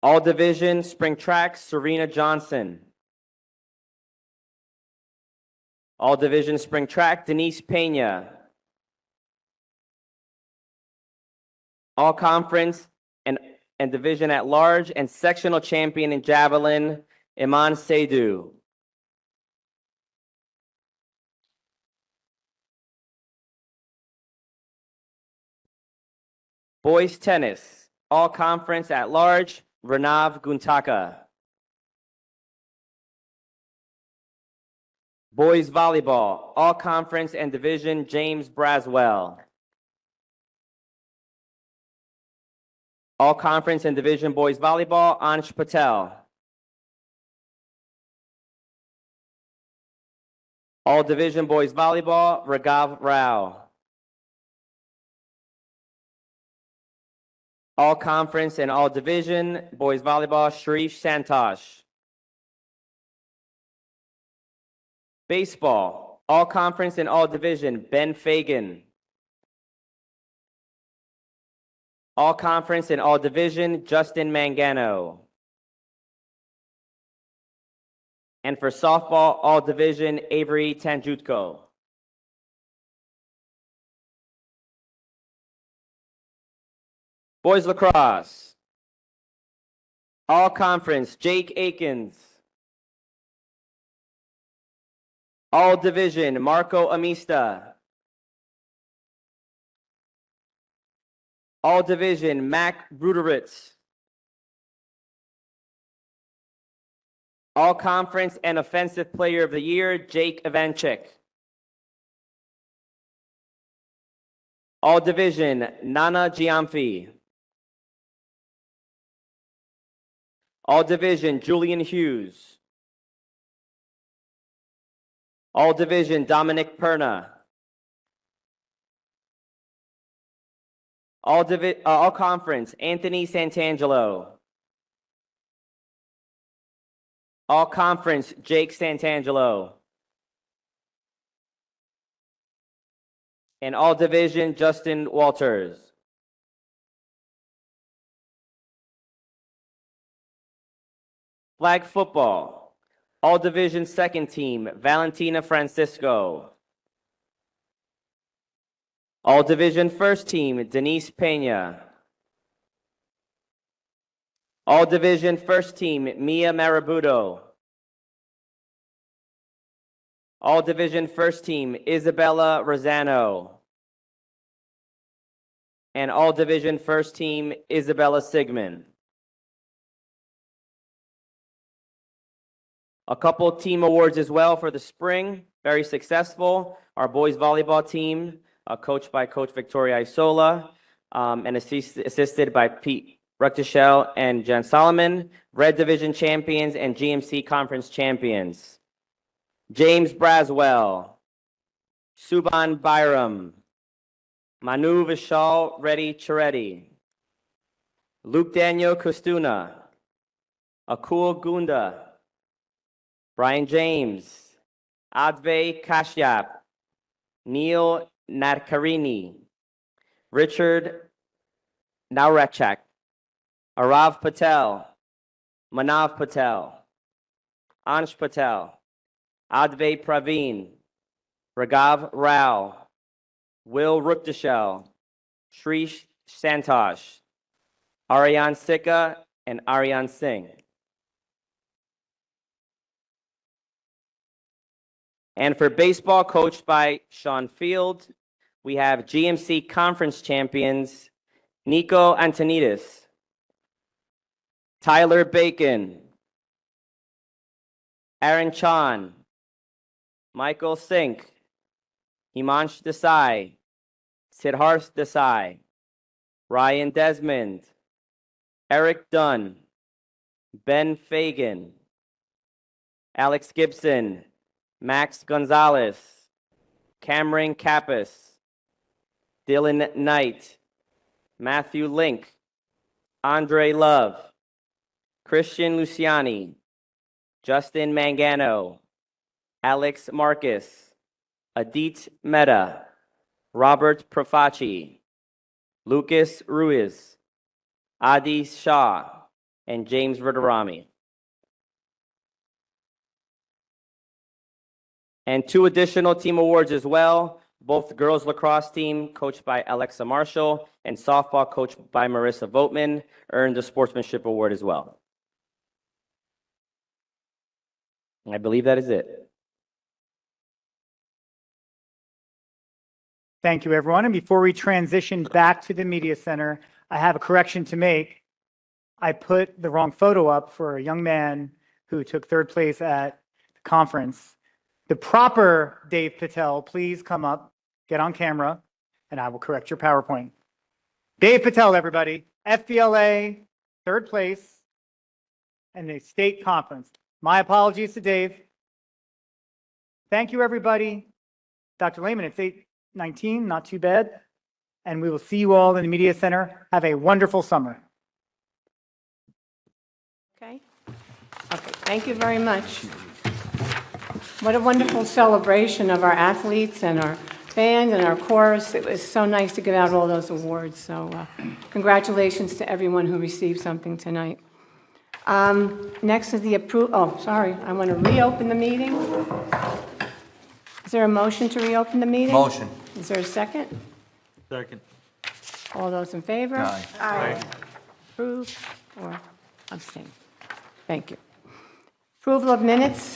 All division, spring track, Serena Johnson. All division, spring track, Denise Pena. All conference and division at large and sectional champion in javelin, Iman Seydu. Boys tennis, all conference at large, Renav Guntaka. Boys volleyball, all conference and division, James Braswell. All conference and division boys volleyball, Ansh Patel. All division boys volleyball, Raghav Rao. All conference and all division boys volleyball, Sharish Santosh. Baseball, all conference and all division, Ben Fagan. All conference and all division, Justin Mangano. And for softball, all division, Avery Tanjutko. Boys lacrosse, all conference, Jake Akins. All division, Marco Amista. All division, Mac Bruderitz. All conference and offensive player of the year, Jake Ivanchik. All division, Nana Giamfi. All division, Julian Hughes. All division, Dominic Perna. All conference, Anthony Santangelo. All conference, Jake Santangelo. And all division, Justin Walters. Flag football, all division second team, Valentina Francisco. All division first team, Denise Pena. All division first team, Mia Marabudo. All division first team, Isabella Rosano. And all division first team, Isabella Sigmund. A couple team awards as well for the spring, very successful. Our boys volleyball team, coached by Coach Victoria Isola, and assisted by Pete Ruktashel and Jen Solomon, Red Division champions and GMC Conference champions. James Braswell, Subhan Byram, Manu Vishal Reddy Chareddy, Luke Daniel Kustuna, Akul Gunda, Brian James, Advay Kashyap, Neil Nadkarini, Richard Naurachak, Arav Patel, Manav Patel, Ansh Patel, Advay Praveen, Raghav Rao, Will Rukdashel, Shrish Santosh, Aryan Sikka, and Aryan Singh. And for baseball, coached by Sean Field, we have GMC Conference champions Nico Antonidis, Tyler Bacon, Aaron Chan, Michael Sink, Himansh Desai, Siddharth Desai, Ryan Desmond, Eric Dunn, Ben Fagan, Alex Gibson, Max Gonzalez, Cameron Kappas, Dylan Knight, Matthew Link, Andre Love, Christian Luciani, Justin Mangano, Alex Marcus, Adit Mehta, Robert Profaci, Lucas Ruiz, Adi Shah, and James Verderami. And 2 additional team awards as well. Both the girls lacrosse team, coached by Alexa Marshall, and softball, coached by Marissa Votman, earned the Sportsmanship Award as well. I believe that is it. Thank you, everyone. And before we transition back to the media center, I have a correction to make. I put the wrong photo up for a young man who took 3rd place at the conference. The proper Dave Patel, please come up, get on camera, and I will correct your PowerPoint. Dave Patel, everybody, FBLA, 3rd place, and the state conference. My apologies to Dave. Thank you, everybody. Dr. Lehman, it's 8:19, not too bad. And we will see you all in the media center. Have a wonderful summer. Okay? Okay, thank you very much. What a wonderful celebration of our athletes and our band and our chorus. It was so nice to give out all those awards. So congratulations to everyone who received something tonight. Next is the I want to reopen the meeting. Is there a motion to reopen the meeting? Motion. Is there a second? Second. All those in favor? Aye. Aye. Approve or abstain? Thank you. Approval of minutes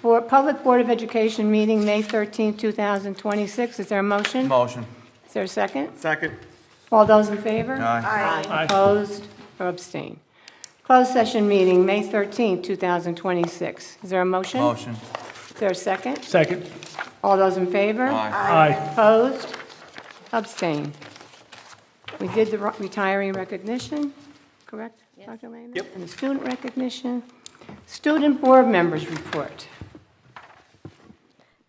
for Public Board of Education meeting, May 13, 2026. Is there a motion? Motion. Is there a second? Second. All those in favor? Aye. Opposed or abstain? Closed session meeting, May 13, 2026. Is there a motion? Motion. Is there a second? Second. All those in favor? Aye. Opposed? Abstain. We did the retiree recognition, correct, Dr. Lehman? Yep. And the student recognition. Student board members report.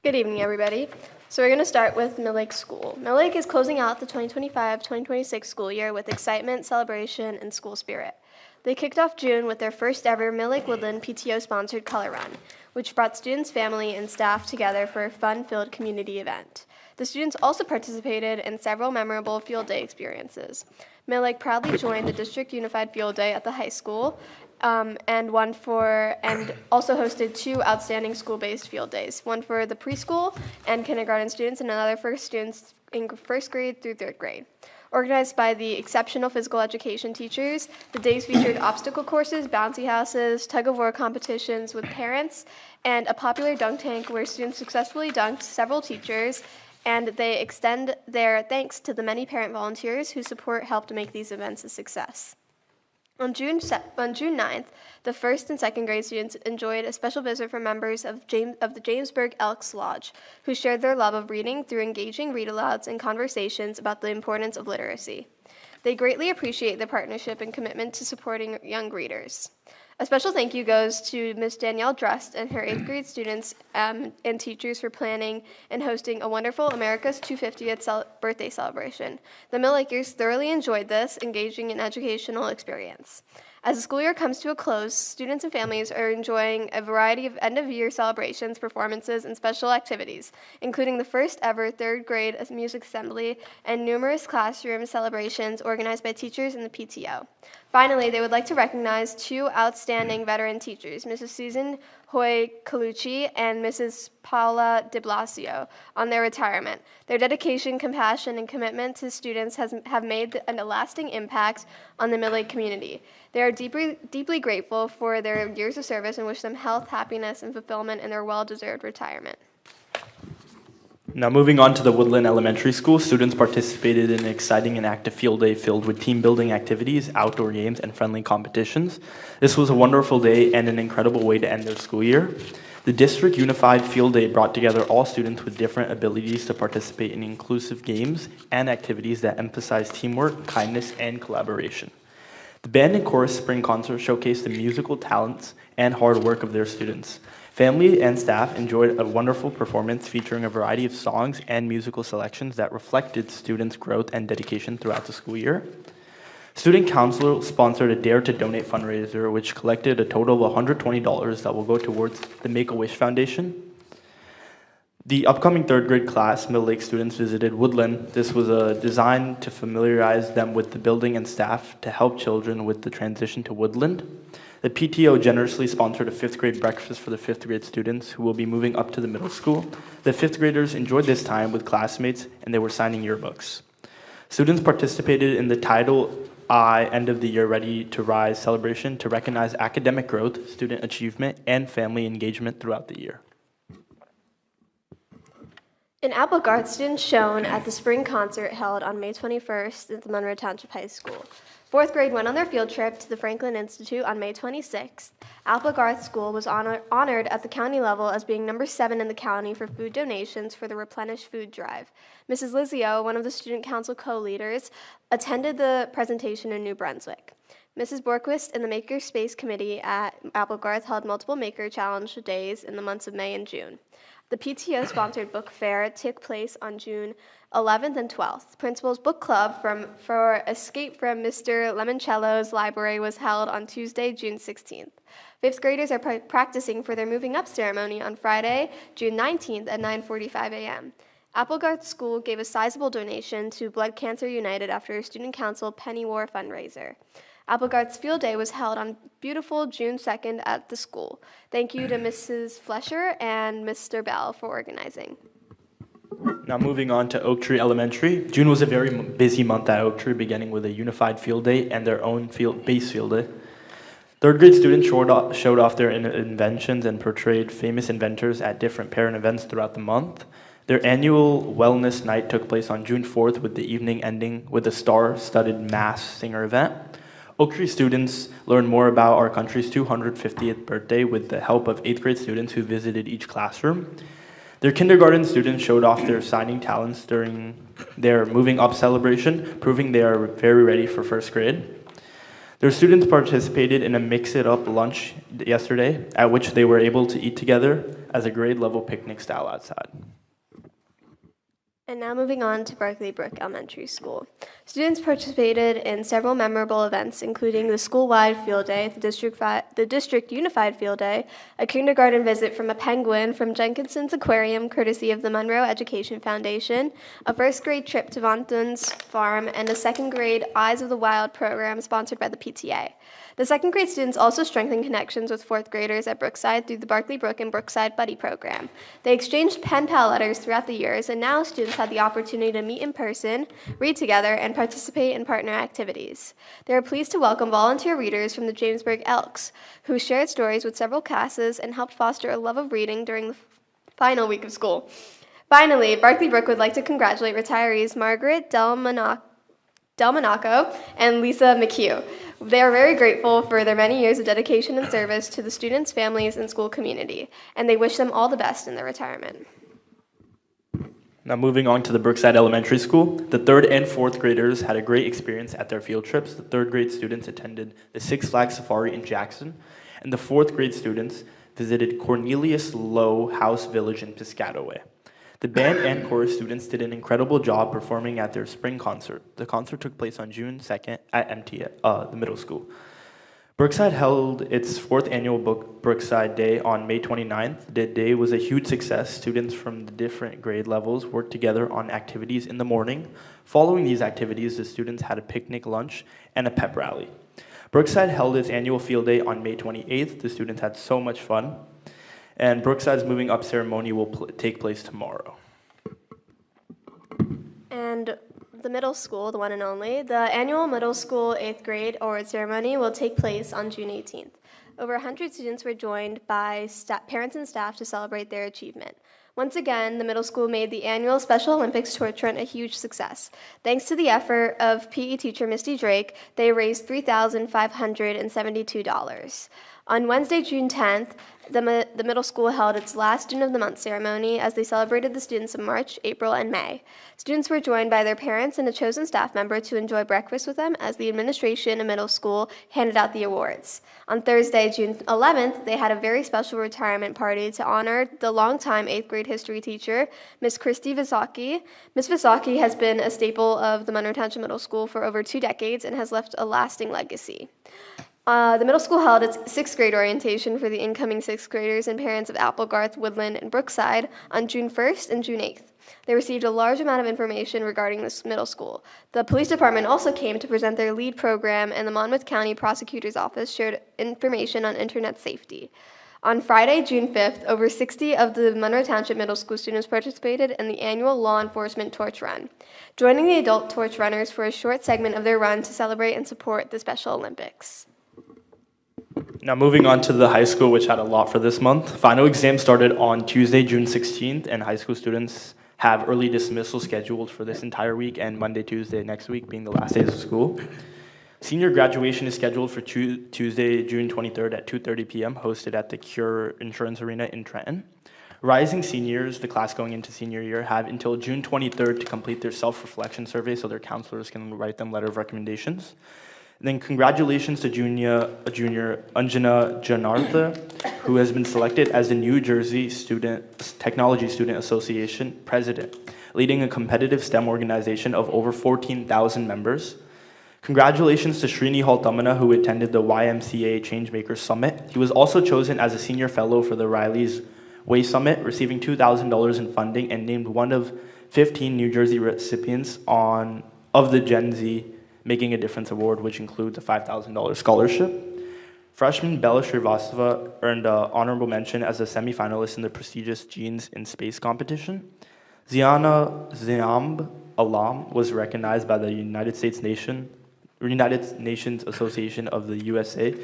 Good evening, everybody. So we're going to start with Mill Lake School. Mill Lake is closing out the 2025-2026 school year with excitement, celebration, and school spirit. They kicked off June with their first ever Mill Lake Woodland PTO-sponsored color run, which brought students, family, and staff together for a fun-filled community event. The students also participated in several memorable field day experiences. Mill Lake proudly joined the District Unified Field Day at the high school, and also hosted 2 outstanding school-based field days, one for the preschool and kindergarten students and another for students in 1st grade through 3rd grade. Organized by the exceptional physical education teachers, the days featured obstacle courses, bouncy houses, tug-of-war competitions with parents, and a popular dunk tank where students successfully dunked several teachers, and they extend their thanks to the many parent volunteers whose support helped make these events a success. On June 9th, the 1st and 2nd grade students enjoyed a special visit from members of the Jamesburg Elks Lodge, who shared their love of reading through engaging read-alouds and conversations about the importance of literacy. They greatly appreciate the partnership and commitment to supporting young readers. A special thank you goes to Ms. Danielle Drust and her 8th grade students and teachers for planning and hosting a wonderful America's 250th birthday celebration. The Mill Lakers thoroughly enjoyed this engaging and educational experience. As the school year comes to a close, students and families are enjoying a variety of end-of-year celebrations, performances, and special activities, including the first ever 3rd grade music assembly and numerous classroom celebrations organized by teachers and the PTO. Finally, they would like to recognize 2 outstanding veteran teachers, Mrs. Susan Hoy Colucci and Mrs. Paula de Blasio, on their retirement. Their dedication, compassion, and commitment to students have made a lasting impact on the Mill Lake community. They are deeply grateful for their years of service and wish them health, happiness, and fulfillment in their well-deserved retirement. Now moving on to the Woodland Elementary School, students participated in an exciting and active field day filled with team building activities, outdoor games, and friendly competitions. This was a wonderful day and an incredible way to end their school year. The District Unified Field Day brought together all students with different abilities to participate in inclusive games and activities that emphasize teamwork, kindness, and collaboration. The band and chorus spring concert showcased the musical talents and hard work of their students. Family and staff enjoyed a wonderful performance featuring a variety of songs and musical selections that reflected students' growth and dedication throughout the school year. Student Council sponsored a Dare to Donate fundraiser, which collected a total of $120 that will go towards the Make-A-Wish Foundation. The upcoming 3rd grade class, Mill Lake students, visited Woodland. This was designed to familiarize them with the building and staff to help children with the transition to Woodland. The PTO generously sponsored a 5th grade breakfast for the 5th grade students who will be moving up to the middle school. The 5th graders enjoyed this time with classmates and they were signing yearbooks. Students participated in the Title I End of the Year Ready to Rise celebration to recognize academic growth, student achievement, and family engagement throughout the year. An Apple Garth student shown at the spring concert held on May 21st at the Monroe Township High School. 4th grade went on their field trip to the Franklin Institute on May 26th. Apple Garth School was honored at the county level as being number 7 in the county for food donations for the Replenish Food Drive. Mrs. Lizio, one of the student council co-leaders, attended the presentation in New Brunswick. Mrs. Borquist and the Maker Space Committee at Apple Garth held multiple Maker Challenge days in the months of May and June. The PTO-sponsored book fair took place on June 11th and 12th. Principal's Book Club for Escape from Mr. Lemoncello's Library was held on Tuesday, June 16th. 5th graders are practicing for their moving up ceremony on Friday, June 19th at 9:45 a.m. Applegarth School gave a sizable donation to Blood Cancer United after a student council penny war fundraiser. Applegarth's field day was held on beautiful June 2nd at the school. Thank you to Mrs. Flesher and Mr. Bell for organizing. Now moving on to Oak Tree Elementary. June was a very busy month at Oak Tree, beginning with a unified field day and their own base field day. 3rd grade students showed off their inventions and portrayed famous inventors at different parent events throughout the month. Their annual wellness night took place on June 4th, with the evening ending with a star-studded mass singer event. Oak Tree students learned more about our country's 250th birthday with the help of 8th grade students who visited each classroom. Their kindergarten students showed off their signing talents during their moving up celebration, proving they are very ready for 1st grade. Their students participated in a mix-it-up lunch yesterday, at which they were able to eat together as a grade-level picnic style outside. And now moving on to Barclay Brook Elementary School. Students participated in several memorable events, including the school-wide field day, the district unified field day, a kindergarten visit from a penguin from Jenkinson's Aquarium, courtesy of the Monroe Education Foundation, a 1st grade trip to Von Thun's farm, and a 2nd grade Eyes of the Wild program sponsored by the PTA. The 2nd grade students also strengthened connections with 4th graders at Brookside through the Barclay Brook and Brookside Buddy program. They exchanged pen pal letters throughout the years, and now students had the opportunity to meet in person, read together, and participate in partner activities. They are pleased to welcome volunteer readers from the Jamesburg Elks, who shared stories with several classes and helped foster a love of reading during the final week of school. Finally, Barclay Brook would like to congratulate retirees Margaret Delmonaco and Lisa McHugh. They are very grateful for their many years of dedication and service to the students, families, and school community, and they wish them all the best in their retirement. Now moving on to the Brookside Elementary School, the 3rd and 4th graders had a great experience at their field trips. The 3rd grade students attended the Six Flags Safari in Jackson and the 4th grade students visited Cornelius Lowe House Village in Piscataway. The band and chorus students did an incredible job performing at their spring concert. The concert took place on June 2nd at the middle school. Brookside held its 4th annual Brookside Day on May 29th. The day was a huge success. Students from the different grade levels worked together on activities in the morning. Following these activities, the students had a picnic lunch and a pep rally. Brookside held its annual field day on May 28th. The students had so much fun. And Brookside's moving up ceremony will take place tomorrow. And the middle school, the one and only, the annual middle school 8th grade award ceremony will take place on June 18th. Over 100 students were joined by parents and staff to celebrate their achievement. Once again, the middle school made the annual Special Olympics torch run a huge success. Thanks to the effort of PE teacher Misty Drake, they raised $3,572. On Wednesday, June 10th, the middle school held its last Student of the Month ceremony as they celebrated the students of March, April, and May. Students were joined by their parents and a chosen staff member to enjoy breakfast with them as the administration of middle school handed out the awards. On Thursday, June 11th, they had a very special retirement party to honor the longtime 8th grade history teacher, Miss Christy Visaki. Miss Visaki has been a staple of the Monroe Township Middle School for over 2 decades and has left a lasting legacy. The middle school held its 6th grade orientation for the incoming 6th graders and parents of Applegarth, Woodland, and Brookside on June 1st and June 8th. They received a large amount of information regarding this middle school. The police department also came to present their lead program, and the Monmouth County Prosecutor's Office shared information on internet safety. On Friday, June 5th, over 60 of the Monroe Township Middle School students participated in the annual law enforcement torch run, joining the adult torch runners for a short segment of their run to celebrate and support the Special Olympics. Now moving on to the high school, which had a lot for this month. Final exams started on Tuesday, June 16th, and high school students have early dismissal scheduled for this entire week and Monday, Tuesday next week being the last days of school. Senior graduation is scheduled for Tuesday, June 23rd at 2:30 p.m., hosted at the Cure Insurance Arena in Trenton. Rising seniors, the class going into senior year, have until June 23rd to complete their self-reflection survey so their counselors can write them letter of recommendations. And then congratulations to junior Anjana Janartha, who has been selected as the New Jersey Technology Student Association president, leading a competitive STEM organization of over 14,000 members. Congratulations to Srini Haltamana, who attended the YMCA Changemakers Summit. He was also chosen as a senior fellow for the Riley's Way Summit, receiving $2,000 in funding and named one of 15 New Jersey recipients of the Gen Z Making a Difference Award, which includes a $5,000 scholarship. Freshman Bella Srivastava earned an honorable mention as a semifinalist in the prestigious Genes in Space competition. Ziana Ziamb Alam was recognized by the United Nations Association of the USA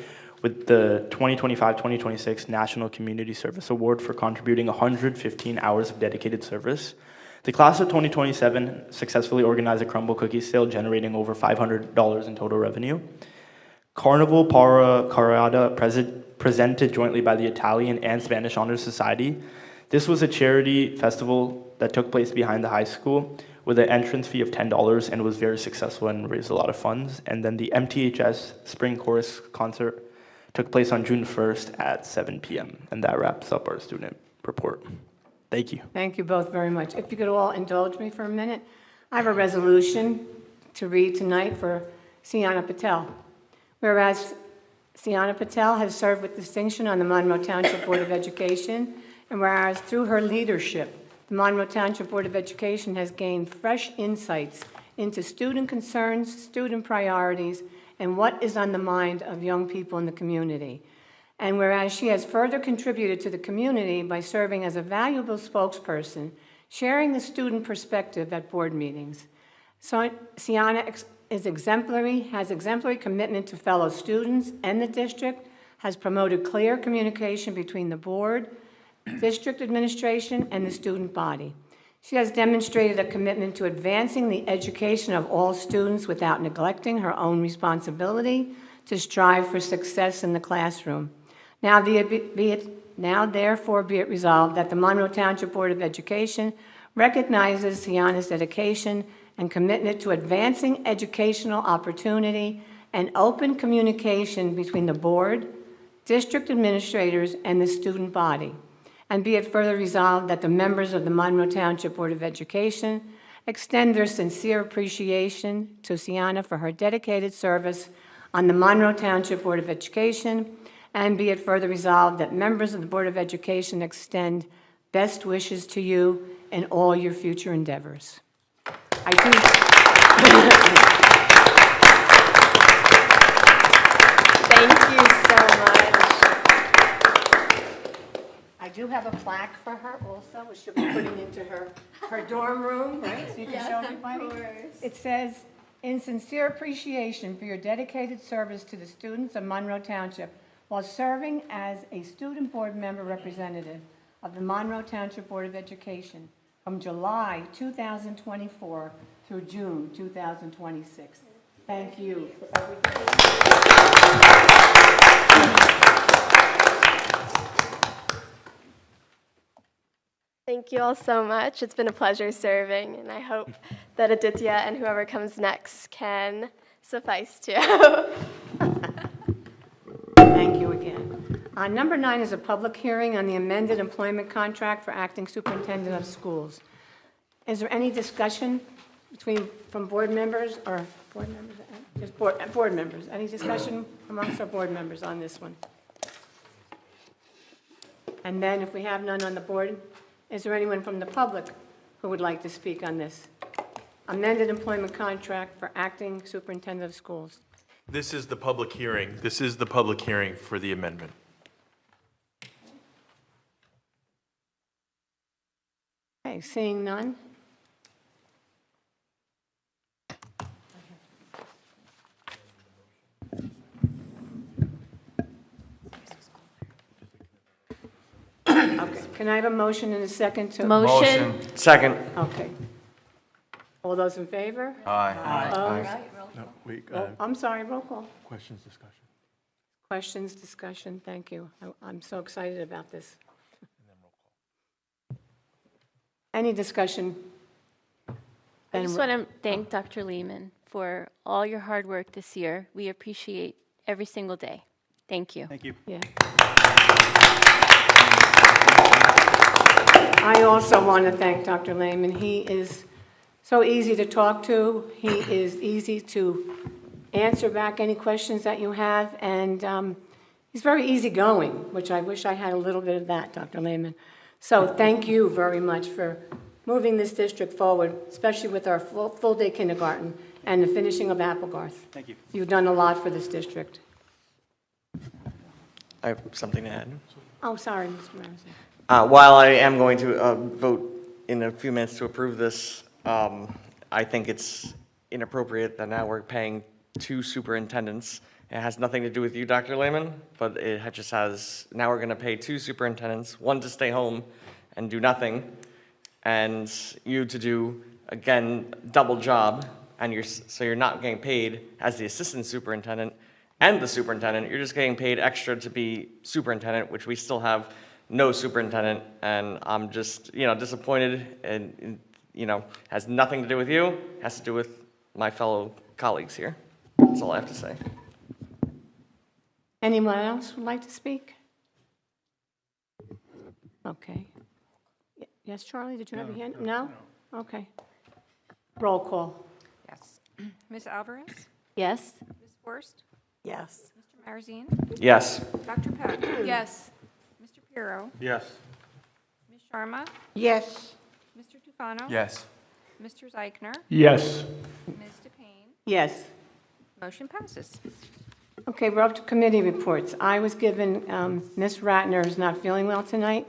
with the 2025-2026 National Community Service Award for contributing 115 hours of dedicated service. The class of 2027 successfully organized a crumble cookie sale, generating over $500 in total revenue. Carnival Para Carrada, presented jointly by the Italian and Spanish Honor Society. This was a charity festival that took place behind the high school with an entrance fee of $10 and was very successful and raised a lot of funds. And then the MTHS Spring Chorus concert took place on June 1st at 7 p.m. And that wraps up our student report. Thank you. Thank you both very much. If you could all indulge me for a minute, I have a resolution to read tonight for Sienna Patel. Whereas Sienna Patel has served with distinction on the Monroe Township Board of Education, and whereas through her leadership, the Monroe Township Board of Education has gained fresh insights into student concerns, student priorities, and what is on the mind of young people in the community. And whereas she has further contributed to the community by serving as a valuable spokesperson, sharing the student perspective at board meetings. So Sienna has exemplary commitment to fellow students and the district, has promoted clear communication between the board, district administration, and the student body. She has demonstrated a commitment to advancing the education of all students without neglecting her own responsibility to strive for success in the classroom. Now therefore be it resolved that the Monroe Township Board of Education recognizes Sienna's dedication and commitment to advancing educational opportunity and open communication between the board, district administrators, and the student body. And be it further resolved that the members of the Monroe Township Board of Education extend their sincere appreciation to Sienna for her dedicated service on the Monroe Township Board of Education, and be it further resolved that members of the Board of Education extend best wishes to you in all your future endeavors. Thank you so much. I do have a plaque for her also, which she'll be putting into her dorm room, right? So you can show everybody. Of course. It says, "In sincere appreciation for your dedicated service to the students of Monroe Township while serving as a student board member representative of the Monroe Township Board of Education from July 2024 through June 2026. Thank you for everything." Thank you all so much. It's been a pleasure serving, and I hope that Aditya and whoever comes next can suffice too. Thank you again. Number 9 is a public hearing on the amended employment contract for acting superintendent of schools. Is there any discussion from board members or board members? Just board members. Any discussion amongst our board members on this one? And then if we have none on the board, is there anyone from the public who would like to speak on this amended employment contract for acting superintendent of schools? This is the public hearing. This is the public hearing for the amendment. Okay, seeing none. Okay, can I have a motion and a second to? Motion. Second. Okay. All those in favor? Aye. Opposed? No, wait, Oh, I'm sorry, roll call. questions, discussion. Questions, discussion, thank you. I'm so excited about this. Any discussion? I just want to thank Dr. Lehman for all your hard work this year. We appreciate every single day. Thank you. Thank you. Yeah. I also want to thank Dr. Lehman. He is so easy to talk to. He is easy to answer back any questions that you have, and he's very easygoing, which I wish I had a little bit of that, Dr. Lehman. So thank you very much for moving this district forward, especially with our full-day kindergarten and the finishing of Applegarth. Thank you. You've done a lot for this district. I have something to add. Oh, sorry, Mr. Morrison. While I am going to vote in a few minutes to approve this, I think it's inappropriate that now we're paying 2 superintendents. It has nothing to do with you, Dr. Lehman, but it just has, now we're going to pay 2 superintendents, one to stay home and do nothing, and you to do, again, double job, and so you're not getting paid as the assistant superintendent and the superintendent. You're just getting paid extra to be superintendent, which we still have no superintendent, and I'm just, disappointed, and, has nothing to do with you, has to do with my fellow colleagues here. That's all I have to say. Anyone else would like to speak? Okay. Yes, Charlie, did you have your hand? No? Okay. Roll call. Yes. Ms. Alvarez? Yes? Ms. Forrest? Yes. Mr. Marzine? Yes. Dr. Peck? Yes. Mr. Pirro? Yes. Ms. Sharma? Yes. Mr. Tufano? Yes. Mr. Zeichner? Yes. Ms. DePayne? Yes. Motion passes. Okay, we're up to committee reports. I was given, Ms. Ratner is not feeling well tonight,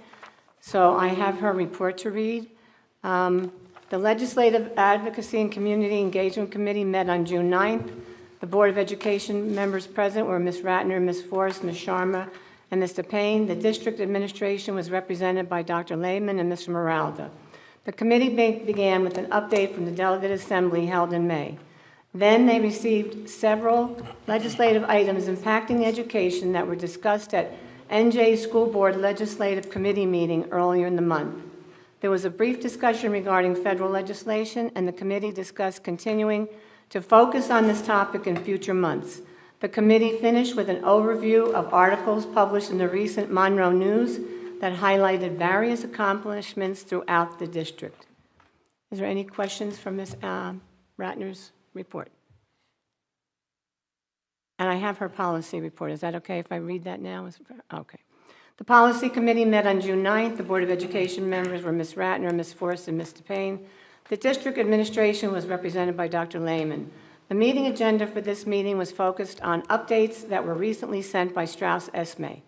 so I have her report to read. The Legislative Advocacy and Community Engagement Committee met on June 9th. The Board of Education members present were Ms. Ratner, Ms. Forrest, Ms. Sharma, and Mr. Payne. The district administration was represented by Dr. Lehman and Mr. Moralda. The committee began with an update from the Delegate Assembly held in May. Then they received several legislative items impacting education that were discussed at NJ School Board Legislative Committee meeting earlier in the month. There was a brief discussion regarding federal legislation, and the committee discussed continuing to focus on this topic in future months. The committee finished with an overview of articles published in the recent Monroe News that highlighted various accomplishments throughout the district. Is there any questions from Ms. Ratner's report? And I have her policy report. Is that okay if I read that now? Okay. The policy committee met on June 9th. The Board of Education members were Ms. Ratner, Ms. Forrest, and Mr. Payne. The district administration was represented by Dr. Lehman. The meeting agenda for this meeting was focused on updates that were recently sent by Strauss Esme.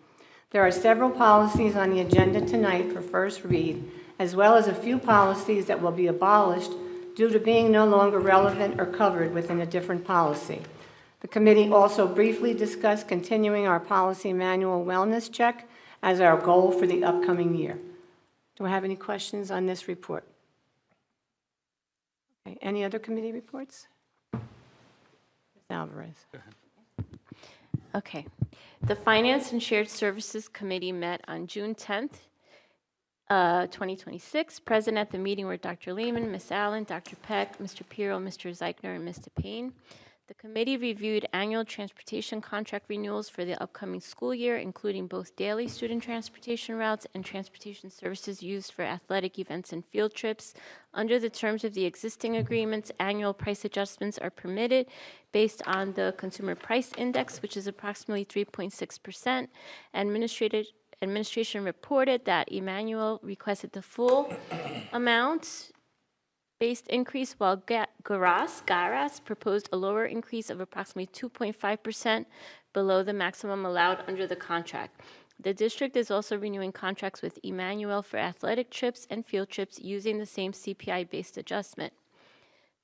There are several policies on the agenda tonight for first read, as well as a few policies that will be abolished due to being no longer relevant or covered within a different policy. The committee also briefly discussed continuing our policy manual wellness check as our goal for the upcoming year. Do I have any questions on this report? Okay. Any other committee reports? Ms. Alvarez. Okay. The Finance and Shared Services Committee met on June 10th, 2026. Present at the meeting were Dr. Lehman, Ms. Allen, Dr. Peck, Mr. Pirro, Mr. Zeichner, and Mr. Payne. The committee reviewed annual transportation contract renewals for the upcoming school year, including both daily student transportation routes and transportation services used for athletic events and field trips. Under the terms of the existing agreements, annual price adjustments are permitted based on the Consumer Price Index, which is approximately 3.6%. Administration reported that Emmanuel requested the full amount based increase, while Garas proposed a lower increase of approximately 2.5% below the maximum allowed under the contract. The district is also renewing contracts with Emmanuel for athletic trips and field trips using the same CPI-based adjustment.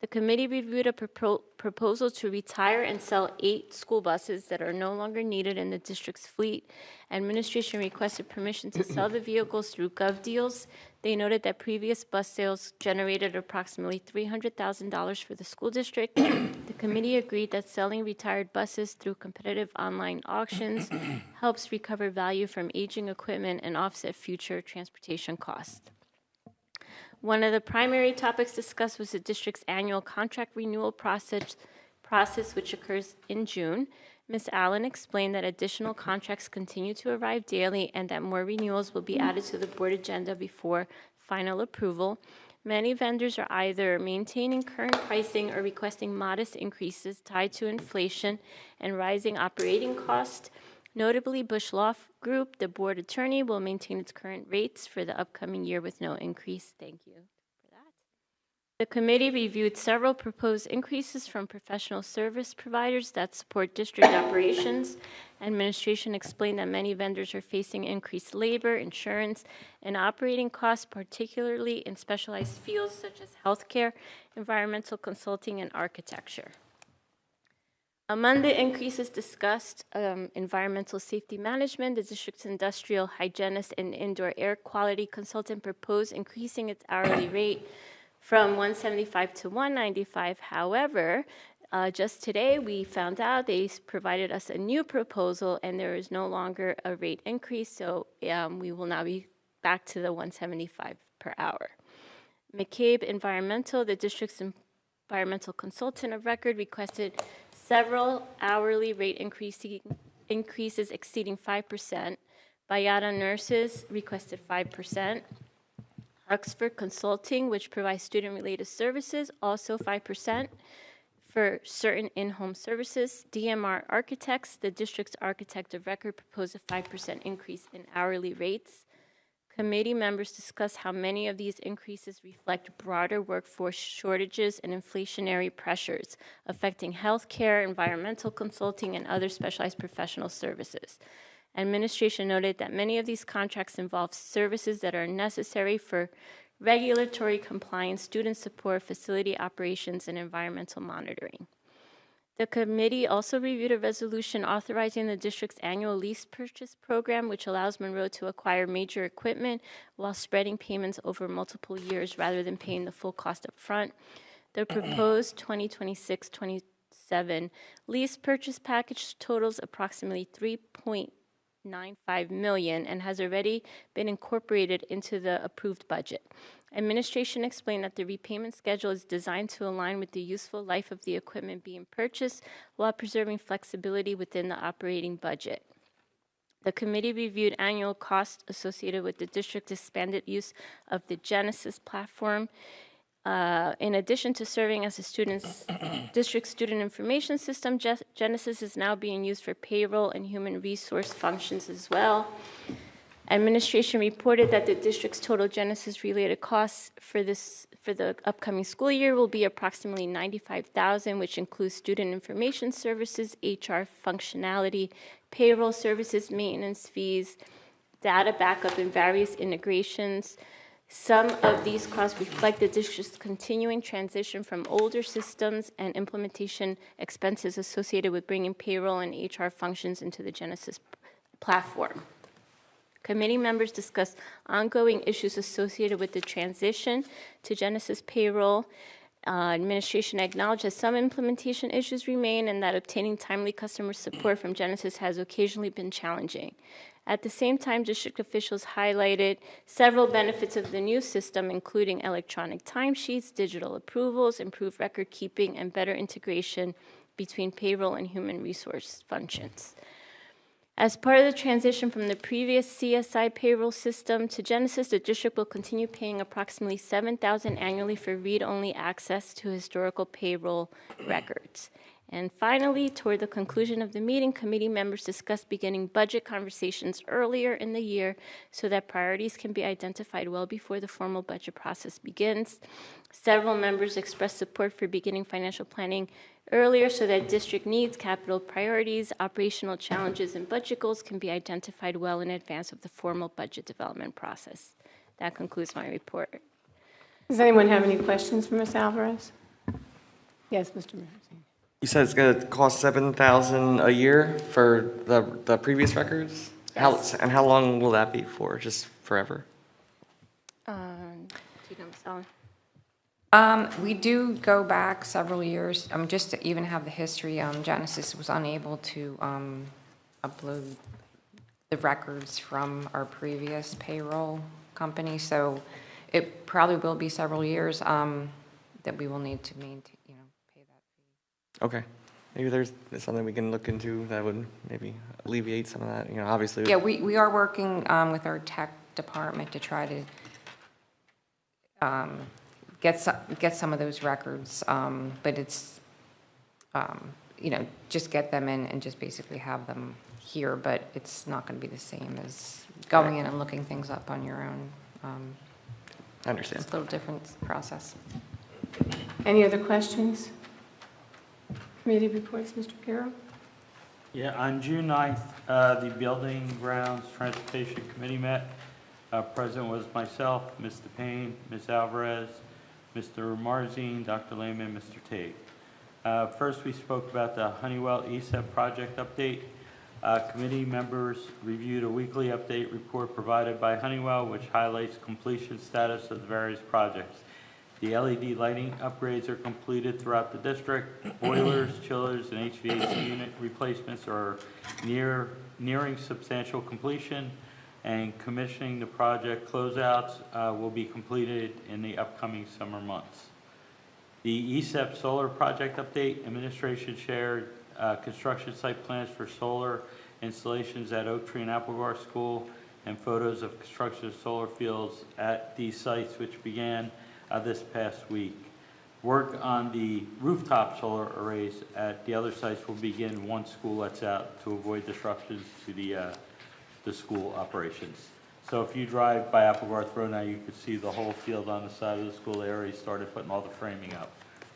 The committee reviewed a proposal to retire and sell 8 school buses that are no longer needed in the district's fleet. Administration requested permission to sell the vehicles through GovDeals. They noted that previous bus sales generated approximately $300,000 for the school district. The committee agreed that selling retired buses through competitive online auctions helps recover value from aging equipment and offset future transportation costs. One of the primary topics discussed was the district's annual contract renewal process, which occurs in June. Ms. Allen explained that additional contracts continue to arrive daily and that more renewals will be added to the board agenda before final approval. Many vendors are either maintaining current pricing or requesting modest increases tied to inflation and rising operating costs. Notably, Bush Law Group, the board attorney, will maintain its current rates for the upcoming year with no increase. Thank you for that. The committee reviewed several proposed increases from professional service providers that support district operations. Administration explained that many vendors are facing increased labor, insurance, and operating costs, particularly in specialized fields such as healthcare, environmental consulting, and architecture. Among the increases discussed, environmental safety management, the district's industrial hygienist and indoor air quality consultant proposed increasing its hourly rate from $175 to $195. However, just today we found out they provided us a new proposal and there is no longer a rate increase, so we will now be back to the $175 per hour. McCabe Environmental, the district's environmental consultant of record, requested several hourly rate increases exceeding 5%. Bayada Nurses requested 5%. Oxford Consulting, which provides student-related services, also 5% for certain in-home services. DMR Architects, the district's architect of record, proposed a 5% increase in hourly rates. Committee members discussed how many of these increases reflect broader workforce shortages and inflationary pressures affecting healthcare, environmental consulting, and other specialized professional services. Administration noted that many of these contracts involve services that are necessary for regulatory compliance, student support, facility operations, and environmental monitoring. The committee also reviewed a resolution authorizing the district's annual lease purchase program, which allows Monroe to acquire major equipment while spreading payments over multiple years rather than paying the full cost up front. The proposed 2026-27 lease purchase package totals approximately $3.8 $1.95 million and has already been incorporated into the approved budget. Administration explained that the repayment schedule is designed to align with the useful life of the equipment being purchased while preserving flexibility within the operating budget. The committee reviewed annual costs associated with the district's expanded use of the Genesis platform. In addition to serving as a district student information system, Genesis is now being used for payroll and human resource functions as well. Administration reported that the district's total Genesis-related costs for the upcoming school year will be approximately $95,000, which includes student information services, HR functionality, payroll services, maintenance fees, data backup, and various integrations. Some of these costs reflect the district's continuing transition from older systems and implementation expenses associated with bringing payroll and HR functions into the Genesis platform. Committee members discussed ongoing issues associated with the transition to Genesis payroll. Administration acknowledged that some implementation issues remain and that obtaining timely customer support from Genesis has occasionally been challenging. At the same time, district officials highlighted several benefits of the new system, including electronic timesheets, digital approvals, improved record keeping, and better integration between payroll and human resource functions. As part of the transition from the previous CSI payroll system to Genesis, the district will continue paying approximately $7,000 annually for read-only access to historical payroll records. And finally, toward the conclusion of the meeting, committee members discussed beginning budget conversations earlier in the year so that priorities can be identified well before the formal budget process begins. Several members expressed support for beginning financial planning earlier so that district needs, capital priorities, operational challenges, and budget goals can be identified well in advance of the formal budget development process. That concludes my report. Does anyone have any questions for Ms. Alvarez? Yes, Mr. Mayor. You said it's going to cost $7,000 a year for the previous records? Yes. How long will that be for? Just forever? Do you know, Ms. Allen? We do go back several years, just to even have the history. Genesis was unable to upload the records from our previous payroll company, so it probably will be several years that we will need to maintain, pay that fee. Okay. Maybe there's something we can look into that would maybe alleviate some of that, obviously. Yeah, we are working with our tech department to try to get some of those records, but it's, just get them in and just basically have them here, but it's not going to be the same as going in and looking things up on your own. I understand. It's a little different process. Any other questions? Committee reports, Mr. Carroll? Yeah, on June 9th, the Building, Grounds, Transportation Committee met. Present was myself, Mr. Payne, Ms. Alvarez, Mr. Marzine, Dr. Lehman, Mr. Tate. First, we spoke about the Honeywell ESEP project update. Committee members reviewed a weekly update report provided by Honeywell, which highlights completion status of the various projects. The LED lighting upgrades are completed throughout the district. Boilers, chillers, and HVAC unit replacements are nearing substantial completion, and commissioning the project closeouts will be completed in the upcoming summer months. The ESEP solar project update, administration shared construction site plans for solar installations at Oak Tree and Applegar School and photos of construction of solar fields at these sites, which began this past week. Work on the rooftop solar arrays at the other sites will begin once school lets out to avoid disruptions to the school operations. So if you drive by Applegarth Road now, you could see the whole field on the side of the school. They already started putting all the framing up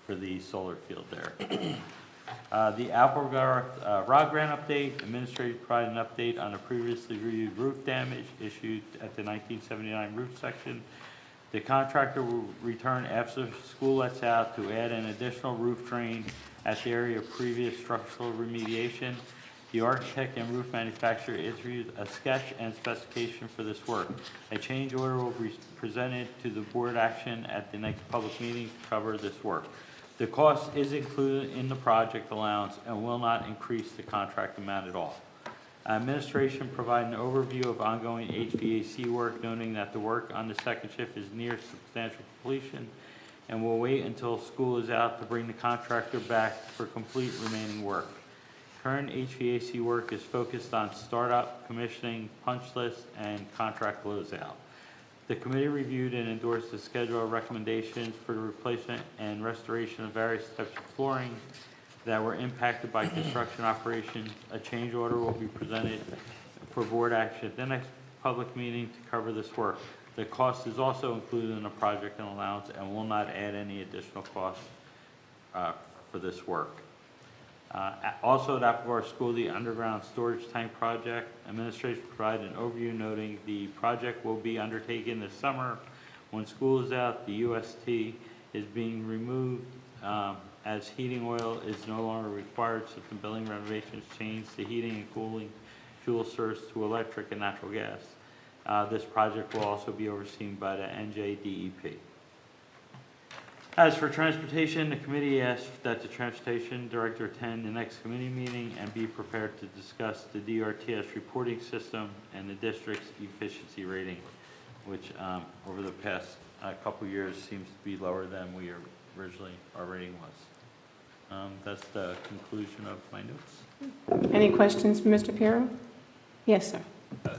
for the solar field there. The Applegarth Rod Grant update, administrative provided an update on a previously reviewed roof damage issued at the 1979 roof section. The contractor will return after school lets out to add an additional roof drain at the area of previous structural remediation. The architect and roof manufacturer issued a sketch and specification for this work. A change order will be presented to the board action at the next public meeting to cover this work. The cost is included in the project allowance and will not increase the contract amount at all. Administration provided an overview of ongoing HVAC work, noting that the work on the second shift is near substantial completion and will wait until school is out to bring the contractor back for complete remaining work. Current HVAC work is focused on startup, commissioning, punch list, and contract closeout. The committee reviewed and endorsed the schedule of recommendations for the replacement and restoration of various types of flooring that were impacted by construction operations. A change order will be presented for board action at the next public meeting to cover this work. The cost is also included in the project and allowance and will not add any additional costs for this work. Also at Applegarth School, the underground storage tank project, administration provided an overview noting the project will be undertaken this summer. When school is out, the UST is being removed as heating oil is no longer required, since the building renovations changed the heating and cooling fuel source to electric and natural gas. This project will also be overseen by the NJDEP. As for transportation, the committee asked that the transportation director attend the next committee meeting and be prepared to discuss the DRTS reporting system and the district's efficiency rating, which over the past couple years seems to be lower than we originally our rating was. That's the conclusion of my notes. Any questions for Mr. Pirro? Yes, sir.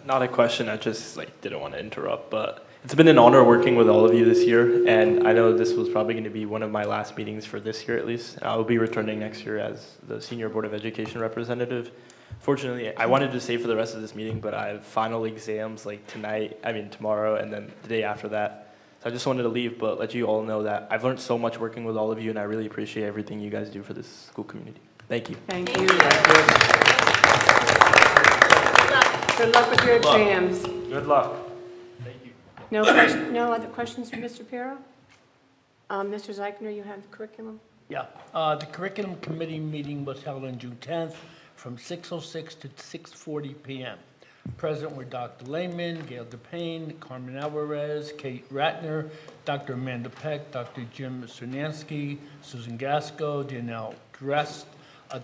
Not a question, I just didn't want to interrupt, but it's been an honor working with all of you this year, and I know this was probably going to be one of my last meetings for this year at least. I will be returning next year as the Senior Board of Education representative. Fortunately, I wanted to stay for the rest of this meeting, but I have final exams tomorrow, and then the day after that. So I just wanted to leave, but let you all know that I've learned so much working with all of you, and I really appreciate everything you guys do for this school community. Thank you. Thank you. Good luck with your exams. Good luck. Thank you. No other questions for Mr. Pirro? Mr. Zeichner, you have the curriculum? Yeah, the curriculum committee meeting was held on June 10th from 6:06 to 6:40 p.m. Present were Dr. Lehman, Gail DePayne, Carmen Alvarez, Kate Ratner, Dr. Amanda Peck, Dr. Jim Cernansky, Susan Gasco, Danielle Drest,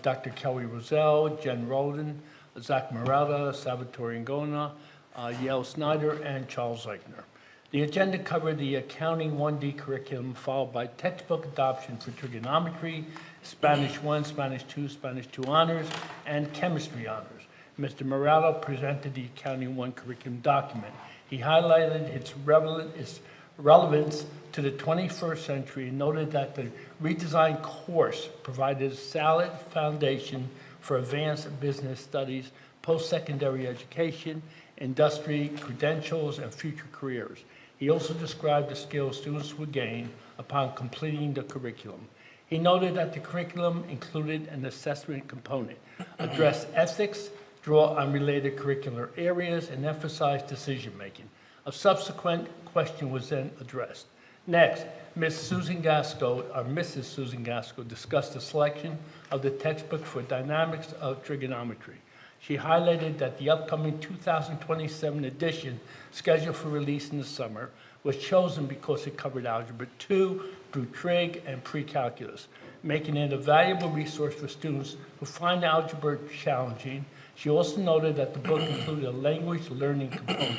Dr. Kelly Roselle, Jen Roden, Zach Morata, Salvatore Ngona, Yale Snyder, and Charles Eichner. The agenda covered the Accounting 1D curriculum, followed by textbook adoption for trigonometry, Spanish 1, Spanish 2, Spanish 2 honors, and chemistry honors. Mr. Morata presented the Accounting 1 curriculum document. He highlighted its relevance to the 21st century and noted that the redesigned course provided a solid foundation for advanced business studies, post-secondary education, industry credentials, and future careers. He also described the skills students would gain upon completing the curriculum. He noted that the curriculum included an assessment component, addressed ethics, draw on related curricular areas, and emphasized decision-making. A subsequent question was then addressed. Next, Mrs. Susan Gasco discussed the selection of the textbook for dynamics of trigonometry. She highlighted that the upcoming 2027 edition, scheduled for release in the summer, was chosen because it covered Algebra 2 through Trig and Pre-Calculus, making it a valuable resource for students who find algebra challenging. She also noted that the book included a language learning component.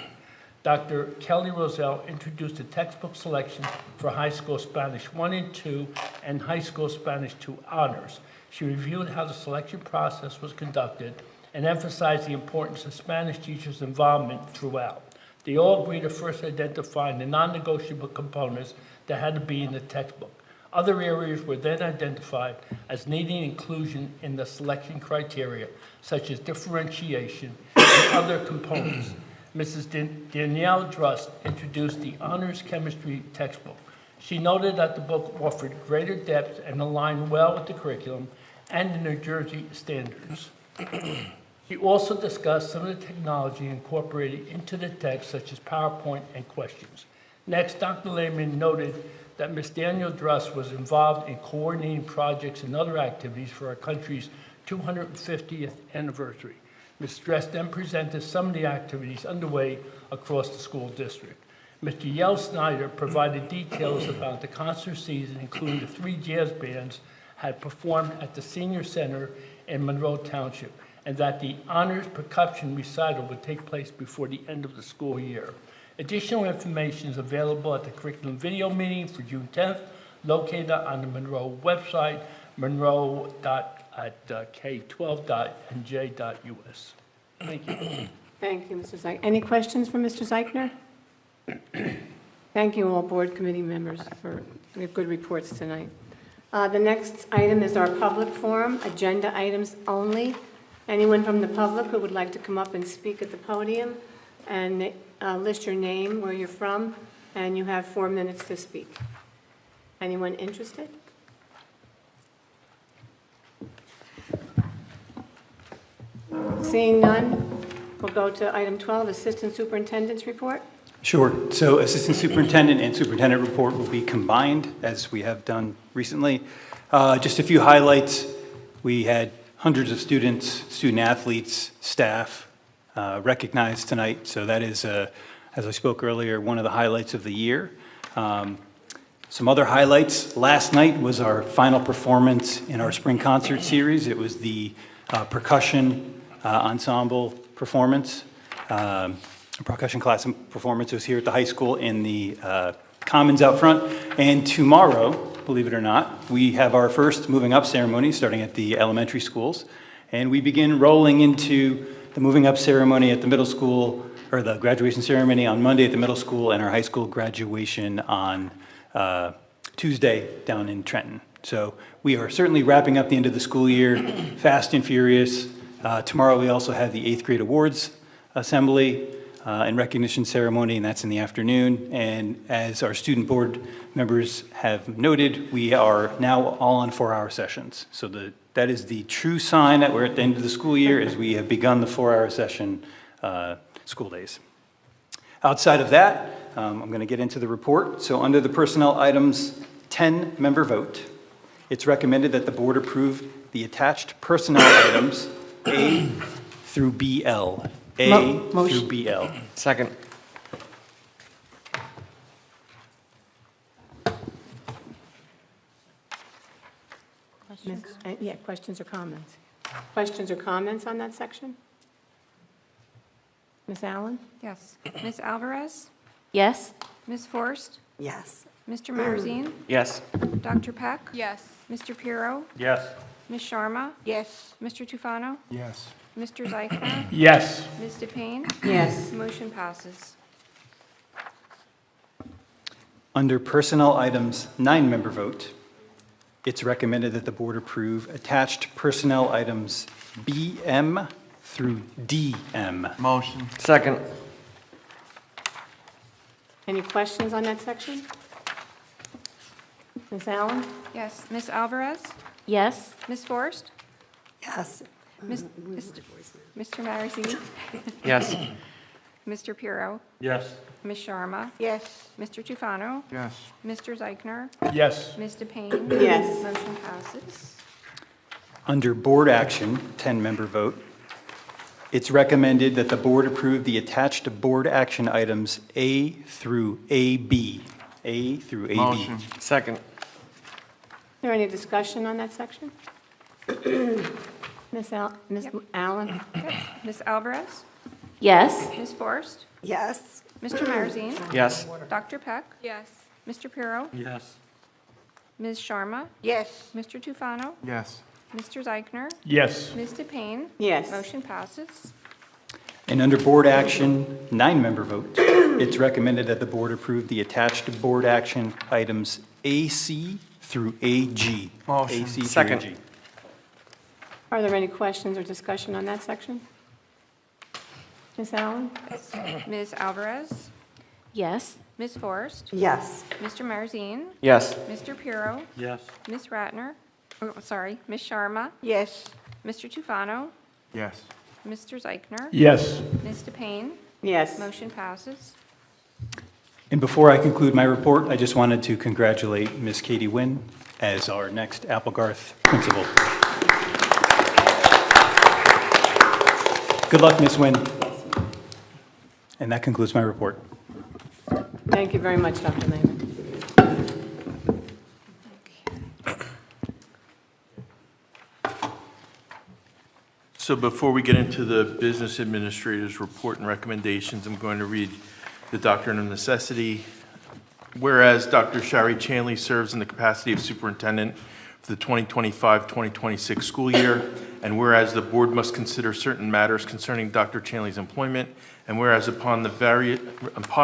Dr. Kelly Roselle introduced a textbook selection for high school Spanish 1 and 2 and high school Spanish 2 honors. She reviewed how the selection process was conducted and emphasized the importance of Spanish teachers' involvement throughout. They all agreed to first identifying the non-negotiable components that had to be in the textbook. Other areas were then identified as needing inclusion in the selection criteria, such as differentiation and other components. Mrs. Danielle Drust introduced the Honors Chemistry textbook. She noted that the book offered greater depth and aligned well with the curriculum and the New Jersey standards. She also discussed some of the technology incorporated into the text, such as PowerPoint and questions. Next, Dr. Lehman noted that Ms. Danielle Drust was involved in coordinating projects and other activities for our country's 250th anniversary. Ms. Dress then presented some of the activities underway across the school district. Mr. Yale Snyder provided details about the concert season, including the 3 jazz bands had performed at the Senior Center in Monroe Township, and that the honors percussion recital would take place before the end of the school year. Additional information is available at the curriculum video meeting for June 10th, located on the Monroe website, monroe.k12.nj.us. Thank you. Thank you, Mr. Zeig. Any questions for Mr. Zeichner? Thank you, all board committee members, for your good reports tonight. The next item is our public forum, agenda items only. Anyone from the public who would like to come up and speak at the podium and list your name, where you're from, and you have 4 minutes to speak. Anyone interested? Seeing none, we'll go to item 12, Assistant Superintendent's Report. Sure. So Assistant Superintendent and Superintendent report will be combined, as we have done recently. Just a few highlights. We had hundreds of students, student athletes, staff recognized tonight. So that is, as I spoke earlier, one of the highlights of the year. Some other highlights. Last night was our final performance in our spring concert series. It was the percussion ensemble performance. Percussion class performance was here at the high school in the Commons out front. And tomorrow, believe it or not, we have our first moving up ceremony starting at the elementary schools. And we begin rolling into the moving up ceremony at the middle school, or the graduation ceremony on Monday at the middle school, and our high school graduation on Tuesday down in Trenton. So we are certainly wrapping up the end of the school year, fast and furious. Tomorrow we also have the 8th grade awards assembly and recognition ceremony, and that's in the afternoon. And as our student board members have noted, we are now all on 4-hour sessions. So that is the true sign that we're at the end of the school year, as we have begun the 4-hour session school days. Outside of that, I'm going to get into the report. So under the personnel items 10-member vote, it's recommended that the board approve the attached personnel items A through BL. A through BL. Second. Yeah, questions or comments? Questions or comments on that section? Ms. Allen? Yes. Ms. Alvarez? Yes. Ms. Forrest? Yes. Mr. Marzine? Yes. Dr. Peck? Yes. Mr. Pirro? Yes. Ms. Sharma? Yes. Mr. Tufano? Yes. Mr. Zeichner? Yes. Ms. DePayne? Yes. Motion passes. Under personnel items 9-member vote, it's recommended that the board approve attached personnel items BM through DM. Motion. Second. Any questions on that section? Ms. Allen? Yes. Ms. Alvarez? Yes. Ms. Forrest? Yes. Mr. Marzine? Yes. Mr. Pirro? Yes. Ms. Sharma? Yes. Mr. Tufano? Yes. Mr. Zeichner? Yes. Ms. DePayne? Yes. Motion passes. Under board action, 10-member vote, it's recommended that the board approve the attached board action items A through AB. A through AB. Motion. Second. Is there any discussion on that section? Ms. Allen? Ms. Alvarez? Yes. Ms. Forrest? Yes. Mr. Marzine? Yes. Dr. Peck? Yes. Mr. Pirro? Yes. Ms. Sharma? Yes. Mr. Tufano? Yes. Mr. Zeichner? Yes. Ms. DePayne? Yes. Motion passes. And under board action, 9-member vote, it's recommended that the board approve the attached board action items AC through AG. Motion. AC through Second. AG. Are there any questions or discussion on that section? Ms. Allen? Ms. Alvarez? Yes. Ms. Forrest? Yes. Mr. Marzine? Yes. Mr. Pirro? Yes. Ms. Ratner? Oh, sorry, Ms. Sharma? Yes. Mr. Tufano? Yes. Mr. Zeichner? Yes. Ms. DePayne? Yes. Motion passes. And before I conclude my report, I just wanted to congratulate Ms. Katie Wynn as our next Applegarth principal. Good luck, Ms. Wynn. And that concludes my report. Thank you very much, Dr. Lehman. So before we get into the business administrator's report and recommendations, I'm going to read the doctrine of necessity. Whereas Dr. Shari Chanley serves in the capacity of superintendent for the 2025-2026 school year, and whereas the board must consider certain matters concerning Dr. Chanley's employment, and whereas upon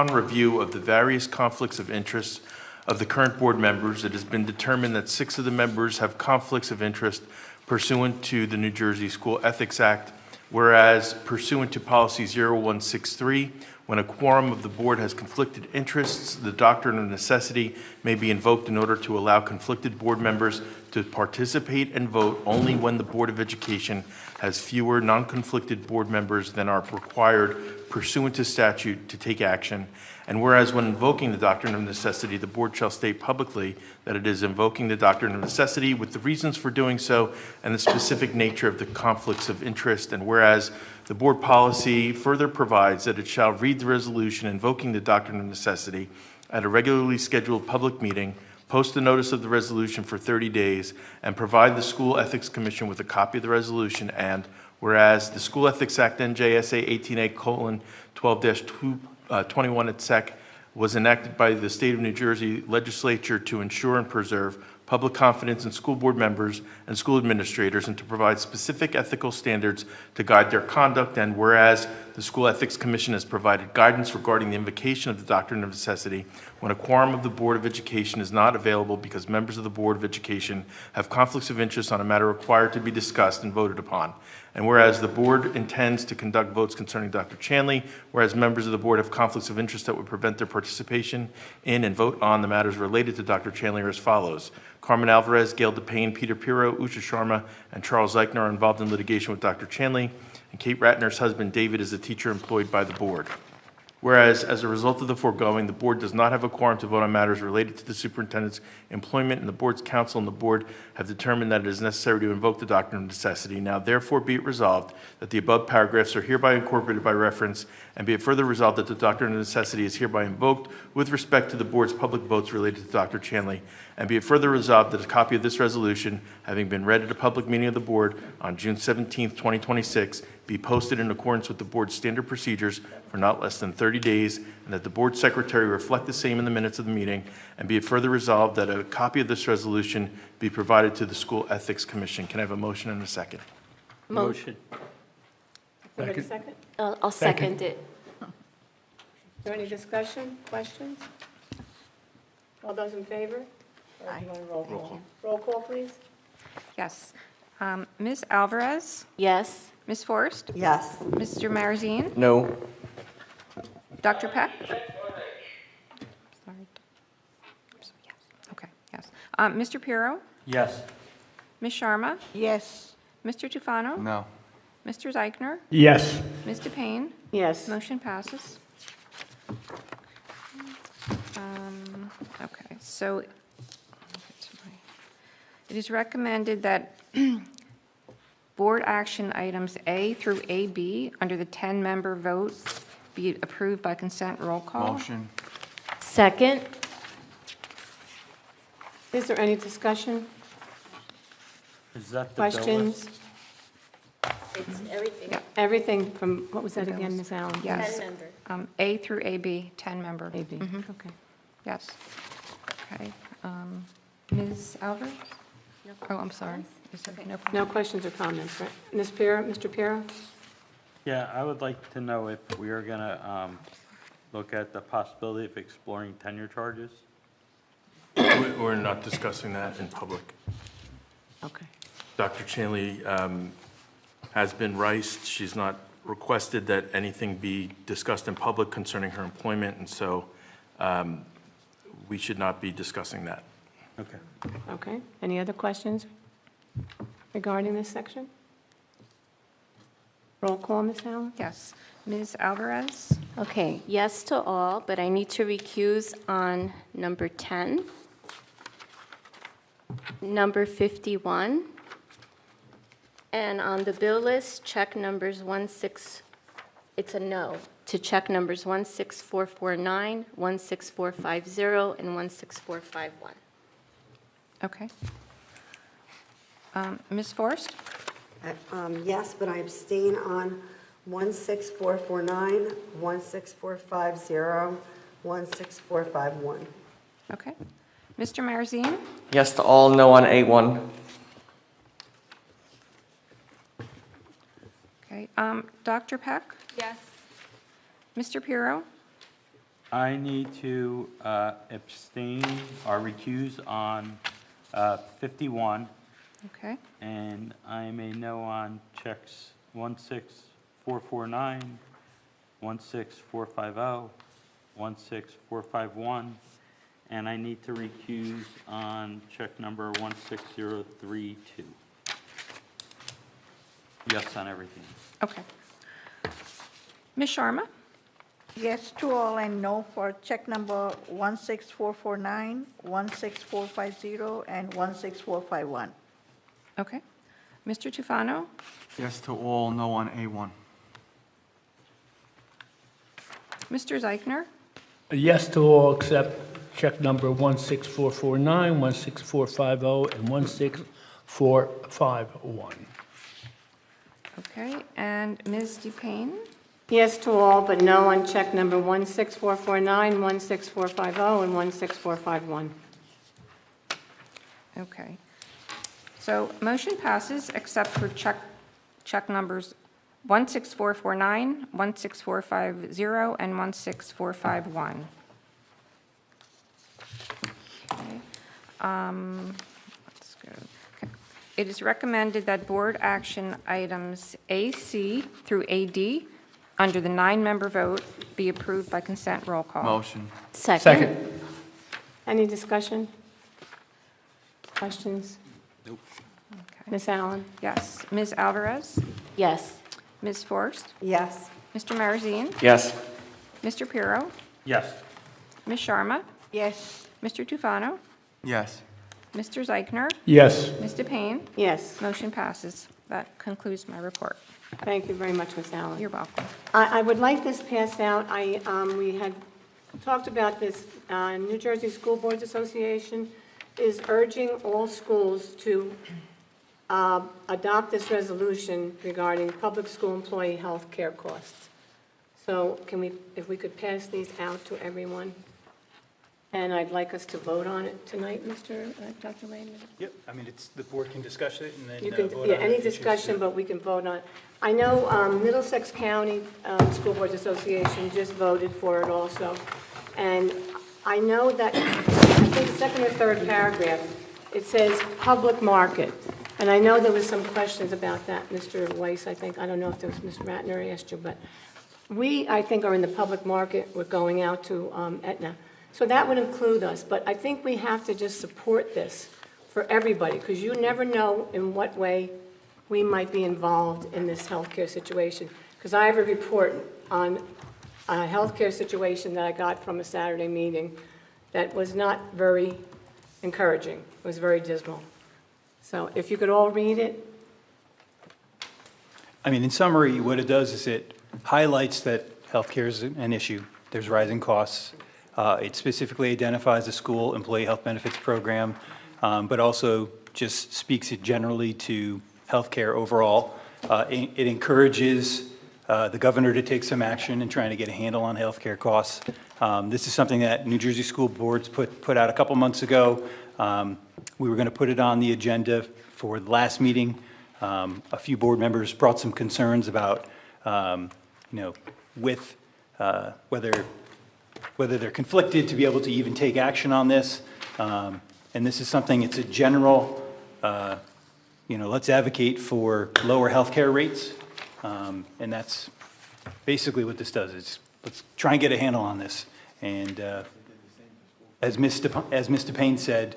review of the various conflicts of interest of the current board members, it has been determined that 6 of the members have conflicts of interest pursuant to the New Jersey School Ethics Act, whereas pursuant to Policy 0163, when a quorum of the board has conflicted interests, the doctrine of necessity may be invoked in order to allow conflicted board members to participate and vote only when the Board of Education has fewer non-conflicted board members than are required pursuant to statute to take action. And whereas when invoking the doctrine of necessity, the board shall state publicly that it is invoking the doctrine of necessity with the reasons for doing so and the specific nature of the conflicts of interest. And whereas the board policy further provides that it shall read the resolution invoking the doctrine of necessity at a regularly scheduled public meeting, post the notice of the resolution for 30 days, and provide the School Ethics Commission with a copy of the resolution. And whereas the School Ethics Act NJSA 18A:12-21 et sec. was enacted by the State of New Jersey Legislature to ensure and preserve public confidence in school board members and school administrators and to provide specific ethical standards to guide their conduct. And whereas the School Ethics Commission has provided guidance regarding the invocation of the doctrine of necessity when a quorum of the Board of Education is not available because members of the Board of Education have conflicts of interest on a matter required to be discussed and voted upon. And whereas the board intends to conduct votes concerning Dr. Chanley, whereas members of the board have conflicts of interest that would prevent their participation in and vote on the matters related to Dr. Chanley are as follows. Carmen Alvarez, Gail DePayne, Peter Pirro, Usha Sharma, and Charles Eichner are involved in litigation with Dr. Chanley, and Kate Ratner's husband, David, is a teacher employed by the board. Whereas, as a result of the foregoing, the board does not have a quorum to vote on matters related to the superintendent's employment, and the board's counsel and the board have determined that it is necessary to invoke the doctrine of necessity. Now, therefore, be it resolved that the above paragraphs are hereby incorporated by reference, and be it further resolved that the doctrine of necessity is hereby invoked with respect to the board's public votes related to Dr. Chanley, and be it further resolved that a copy of this resolution, having been read at a public meeting of the board on June 17, 2026, be posted in accordance with the board's standard procedures for not less than 30 days, and that the board secretary reflect the same in the minutes of the meeting, and be it further resolved that a copy of this resolution be provided to the School Ethics Commission. Can I have a motion and a second? Motion. Somebody second? I'll second it. Is there any discussion, questions? All those in favor? Or do you want a roll call? Roll call, please. Yes. Ms. Alvarez? Yes. Ms. Forrest? Yes. Mr. Marzine? No. Dr. Peck? Sorry. Okay, yes. Mr. Pirro? Yes. Ms. Sharma? Yes. Mr. Tufano? No. Mr. Zeichner? Yes. Ms. DePayne? Yes. Motion passes. Okay, so it is recommended that board action items A through AB under the 10-member vote be approved by consent roll call. Motion. Second. Is there any discussion, Is that the bill questions? list? It's everything. Yeah. Everything from, what was that again, Ms. Allen? Yes. 10-member. A through AB, 10-member. Maybe, Mhm. okay. Yes. Okay. Ms. Alvarez? Oh, I'm sorry. Is there no No questions or comments, right? Ms. Pirro, Mr. Pirro? Yeah, I would like to know if we are going to look at the possibility of exploring tenure charges. We're not discussing that in public. Okay. Dr. Chanley has been riced. She's not requested that anything be discussed in public concerning her employment, and so we should not be discussing that. Okay. Okay. Any other questions regarding this section? Roll call, Ms. Allen? Yes. Ms. Alvarez? Okay, yes to all, but I need to recuse on number 10, number 51, and on the bill list, check numbers 16, it's a no, to check numbers 16449, 16450, and 16451. Okay. Ms. Forrest? Yes, but I abstain on 16449, 16450, 16451. Okay. Mr. Marzine? Yes to all, no on A1. Okay. Dr. Peck? Yes. Mr. Pirro? I need to abstain or recuse on 51, Okay. and I am a no on checks 16449, 16450, 16451, and I need to recuse on check number 16032. Yes on everything. Okay. Ms. Sharma? Yes to all and no for check number 16449, 16450, and 16451. Okay. Mr. Tufano? Yes to all, no on A1. Mr. Zeichner? Yes to all except check number 16449, 16450, and 16451. Okay. And Ms. DePayne? Yes to all, but no on check number 16449, 16450, and 16451. Okay. So motion passes except for check numbers 16449, 16450, and 16451. Okay. Let's go. Okay. It is recommended that board action items AC through AD under the 9-member vote be approved by consent roll call. Motion. Second. Any discussion? Questions? Nope. Ms. Allen? Yes. Ms. Alvarez? Yes. Ms. Forrest? Yes. Mr. Marazine? Yes. Mr. Pirro? Yes. Ms. Sharma? Yes. Mr. Tufano? Yes. Mr. Zeichner? Yes. Ms. DePayne? Yes. Motion passes. That concludes my report. Thank you very much, Ms. Allen. You're welcome. I would like this passed out. We had talked about this. New Jersey School Boards Association is urging all schools to adopt this resolution regarding public school employee health care costs. So if we could pass these out to everyone? And I'd like us to vote on it tonight, Dr. Lehman? Yep, I mean, the board can discuss it and then You can, vote yeah, on it any if you choose discussion, to. but we can vote on it. I know Middlesex County School Boards Association just voted for it also. And I know that, I think the second or third paragraph, it says public market. And I know there was some questions about that, Mr. Weiss, I think. I don't know if there was Mr. Ratner asked you, but we, I think, are in the public market. We're going out to Aetna. So that would include us, but I think we have to just support this for everybody, because you never know in what way we might be involved in this healthcare situation. Because I have a report on a healthcare situation that I got from a Saturday meeting that was not very encouraging. It was very dismal. So if you could all read it. I mean, in summary, what it does is it highlights that healthcare is an issue. There's rising costs. It specifically identifies the school employee health benefits program, but also just speaks it generally to healthcare overall. It encourages the governor to take some action in trying to get a handle on healthcare costs. This is something that New Jersey school boards put out a couple months ago. We were going to put it on the agenda for the last meeting. A few board members brought some concerns about, with whether they're conflicted to be able to even take action on this. And this is something, it's a general, let's advocate for lower healthcare rates. And that's basically what this does. Let's try and get a handle on this. And as Ms. DePayne said,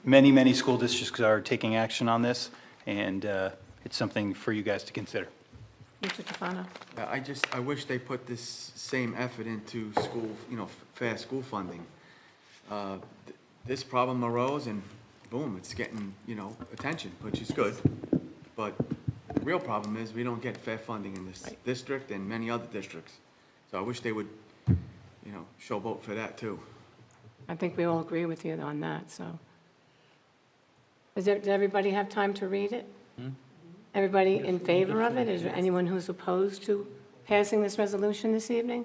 many school districts are taking action on this, and it's something for you guys to consider. Mr. Tufano? I wish they put this same effort into school, fair school funding. This problem arose and boom, it's getting, attention, which is good. But the real problem is we don't get fair funding in this district and many other districts. So I wish they would, showboat for that too. I think we all agree with you on that, so. Does everybody have time to read it? Everybody in favor of it? Is there anyone who's opposed to passing this resolution this evening?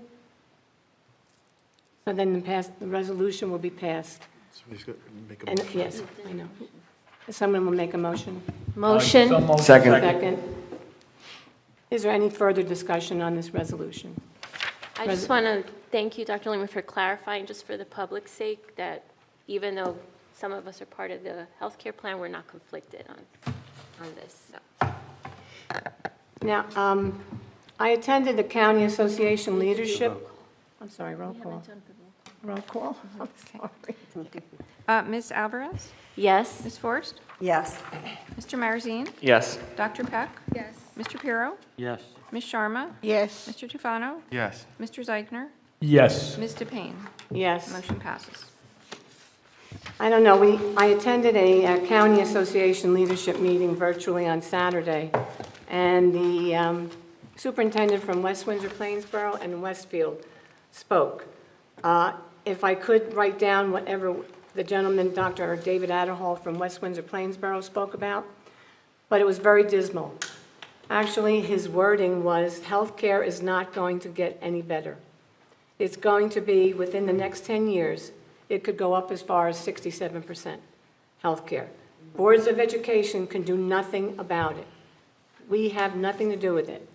So then the resolution will be passed. Somebody's got to make a And, motion. yes, I know. Someone will make a motion. Motion. Second. Second. Is there any further discussion on this resolution? I just want to thank you, Dr. Lehman, for clarifying, just for the public's sake, that even though some of us are part of the healthcare plan, we're not conflicted on this. So. Now, I attended the County Association Leadership. I'm sorry, roll call. Roll call. I'm sorry. Ms. Alvarez? Yes. Ms. Forrest? Yes. Mr. Marzine? Yes. Dr. Peck? Yes. Mr. Pirro? Yes. Ms. Sharma? Yes. Mr. Tufano? Yes. Mr. Zeichner? Yes. Ms. DePayne? Yes. Motion passes. I don't know, I attended a County Association Leadership meeting virtually on Saturday, and the superintendent from West Windsor, Plainsboro, and Westfield spoke. If I could write down whatever the gentleman, Dr. David Adderhall from West Windsor, Plainsboro, spoke about, but it was very dismal. Actually, his wording was, healthcare is not going to get any better. It's going to be, within the next 10 years, it could go up as far as 67% healthcare. Boards of education can do nothing about it. We have nothing to do with it.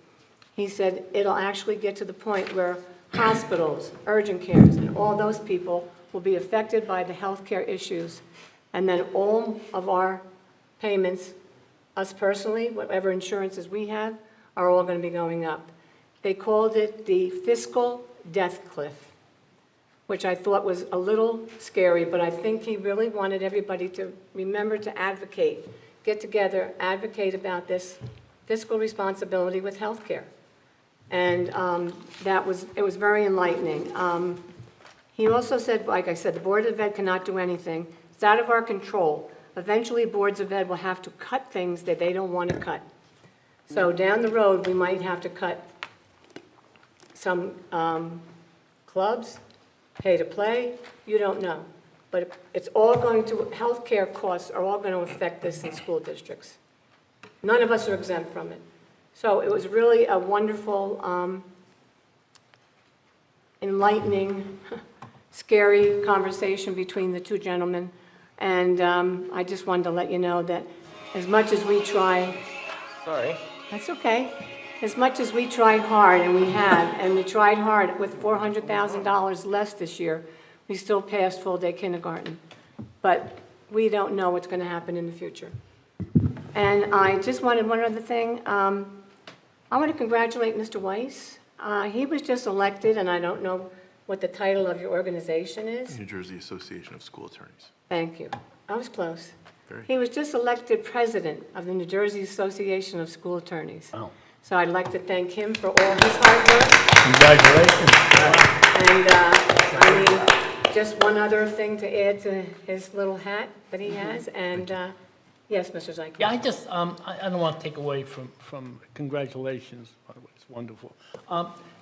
He said it'll actually get to the point where hospitals, urgent cares, and all those people will be affected by the healthcare issues, and then all of our payments, us personally, whatever insurances we have, are all going to be going up. They called it the fiscal death cliff, which I thought was a little scary, but I think he really wanted everybody to remember to advocate, get together, advocate about this fiscal responsibility with healthcare. And it was very enlightening. He also said, like I said, the Board of Ed cannot do anything. It's out of our control. Eventually, boards of ed will have to cut things that they don't want to cut. So down the road, we might have to cut some clubs, pay to play, you don't know. But it's all going to, healthcare costs are all going to affect this in school districts. None of us are exempt from it. So it was really a wonderful, enlightening, scary conversation between the two gentlemen. And I just wanted to let you know that as much as we try... Sorry. That's okay. As much as we tried hard, and we have, and we tried hard with $400,000 less this year, we still passed full-day kindergarten. But we don't know what's going to happen in the future. And I just wanted one other thing. I want to congratulate Mr. Weiss. He was just elected, and I don't know what the title of your organization is. New Jersey Association of School Attorneys. Thank you. I was close. Very. He was just elected president of the New Jersey Association of School Attorneys. Wow. So I'd like to thank him for all his hard work. Congratulations. And I mean, just one other thing to add to his little hat that he has. And yes, Mr. Zeichner. Yeah, I just, I don't want to take away from congratulations, by the way, it's wonderful.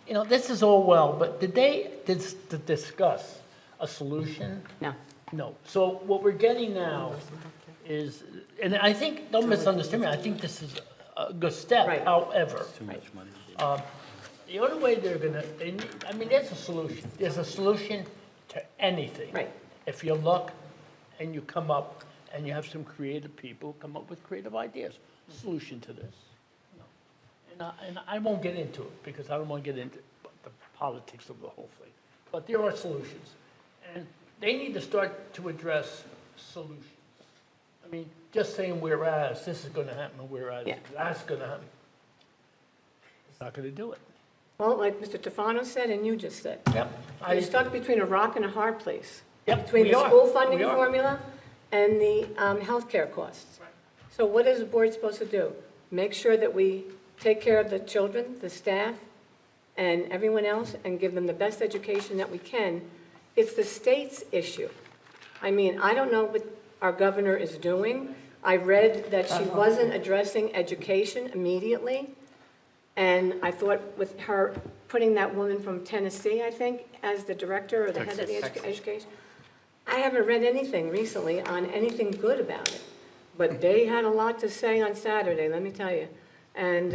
You know, this is all well, but did they discuss a solution? No. No. So what we're getting now is, and I think, don't misunderstand me, I think this is a good step. Right. However, Too much money. the only way they're gonna, I mean, there's a solution. There's a solution to anything. Right. If you look and you come up and you have some creative people come up with creative ideas, solution to this. And I won't get into it because I don't want to get into the politics of the whole thing. But there are solutions. And they need to start to address solutions. I mean, just saying whereas this is going to happen, whereas that's going to happen, it's not going to do it. Well, like Mr. Tufano said and you just said. Yep. You're stuck between a rock and a hard place. Yep, Between we the are. school funding We are. formula and the healthcare costs. So what is the board supposed to do? Make sure that we take care of the children, the staff, and everyone else, and give them the best education that we can. It's the state's issue. I mean, I don't know what our governor is doing. I read that she wasn't addressing education immediately, and I thought with her putting that woman from Tennessee, I think, as the director or the head of the education, I haven't read anything recently on anything good about it. But they had a lot to say on Saturday, let me tell you. And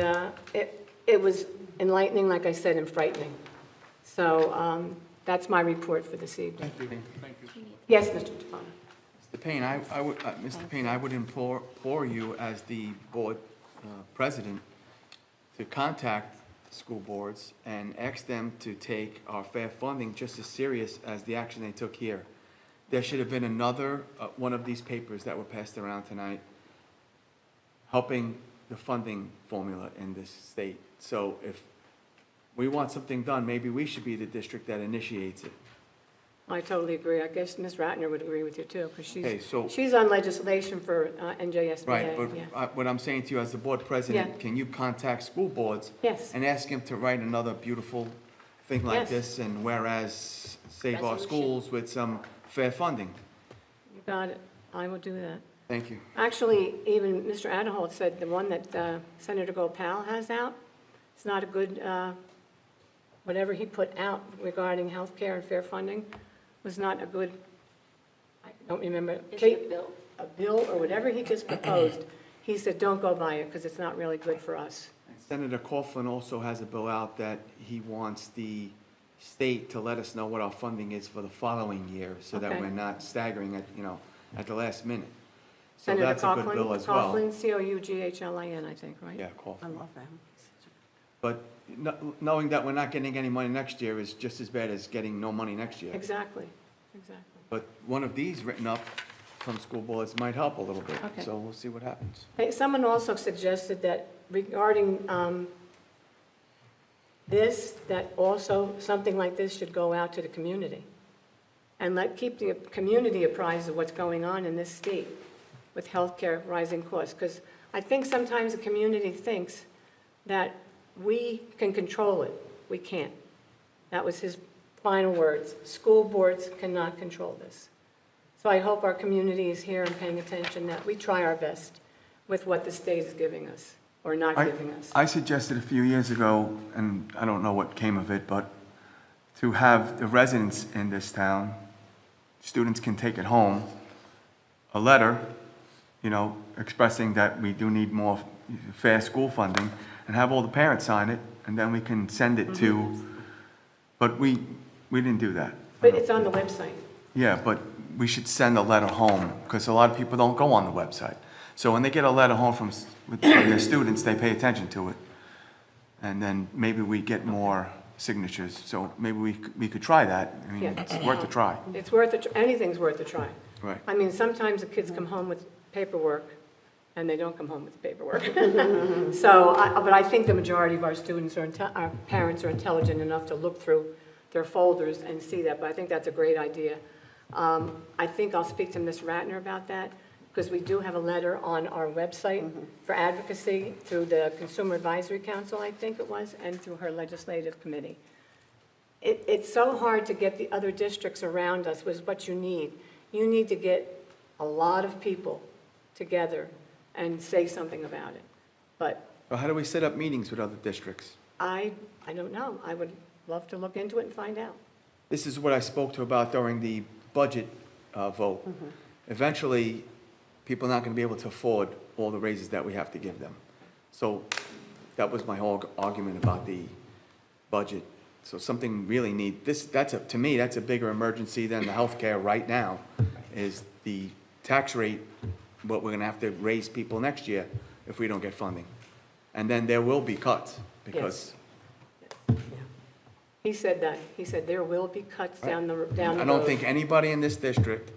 it was enlightening, like I said, and frightening. So that's my report for this evening. Thank you. Yes, Mr. Tufano. Mr. Payne, Mr. Payne, I would implore you as the board president to contact school boards and ask them to take our fair funding just as serious as the action they took here. There should have been another one of these papers that were passed around tonight helping the funding formula in this state. So if we want something done, maybe we should be the district that initiates it. I totally agree. I guess Ms. Ratner would agree with you too, because Okay, so- she's on legislation for NJSBA. Right, but yeah. what I'm saying to you as the board president, Yeah. can you contact school boards? Yes. And ask them to write another beautiful thing like Yes. this, and whereas save our Resolution. schools with some fair funding? You got it. I will do that. Thank you. Actually, even Mr. Adeholt said the one that Senator Gopal has out, it's not a good, whatever he put out regarding health care and fair funding was not a good, I don't remember. Is it a bill? A bill or whatever he just proposed. He said, don't go by it because it's not really good for us. Senator Coughlin also has a bill out that he wants the state to let us know what our funding is for the following year, so that Okay. we're not staggering at the last minute. So Senator that's a good bill as well. Coughlin, Coughlin, I think, right? Yeah, I Coughlin. love him. But knowing that we're not getting any money next year is just as bad as getting no money next year. Exactly, exactly. But one of these written up from school boards might help a little bit, Okay. so we'll see what happens. Hey, someone also suggested that regarding this, that also something like this should go out to the community and keep the community apprised of what's going on in this state with healthcare rising costs. Because I think sometimes the community thinks that we can control it. We can't. That was his final words. School boards cannot control this. So I hope our community is here and paying attention, that we try our best with what the state is giving us or not giving us. I suggested a few years ago, and I don't know what came of it, but to have the residents in this town, students can take it home, a letter, expressing that we do need more fair school funding, and have all the parents sign it, and then we can send it to, but we didn't do that. But it's on the website. Yeah, but we should send a letter home, because a lot of people don't go on the website. So when they get a letter home from their students, they pay attention to it. And then maybe we get more signatures, so maybe we could try that. I mean, Yeah. it's worth a try. It's worth it, anything's worth a try. Right. I mean, sometimes the kids come home with paperwork, and they don't come home with paperwork. So, but I think the majority of our students our parents are intelligent enough to look through their folders and see that, but I think that's a great idea. I think I'll speak to Ms. Ratner about that, because we do have a letter on our website for advocacy through the Consumer Advisory Council, I think it was, and through her legislative committee. It's so hard to get the other districts around us with what you need. You need to get a lot of people together and say something about it. But Well, how do we set up meetings with other districts? I don't know. I would love to look into it and find out. This is what I spoke to about during the budget vote. Eventually, people are not going to be able to afford all the raises that we have to give them. So that was my whole argument about the budget. So something really to me, that's a bigger emergency than the healthcare right now, is the tax rate, what we're going to have to raise people next year if we don't get funding. And then there will be cuts, because He said that. He said there will be cuts down the road. I don't think anybody in this district,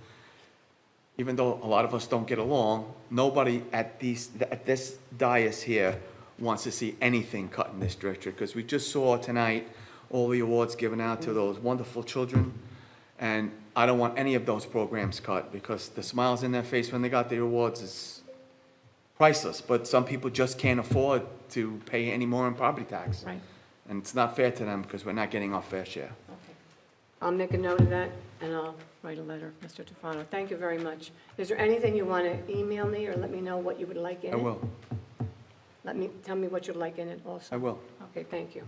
even though a lot of us don't get along, nobody at this dais here wants to see anything cut in this district, because we just saw tonight all the awards given out to those wonderful children, and I don't want any of those programs cut, because the smiles in their face when they got the awards is priceless, but some people just can't afford to pay any more in property tax. Right. And it's not fair to them, because we're not getting our fair share. Okay. I'll make a note of that, and I'll write a letter, Mr. Tufano. Thank you very much. Is there anything you want to email me or let me know what you would like in it? I will. Tell me what you'd like in it also. I will. Okay, thank you.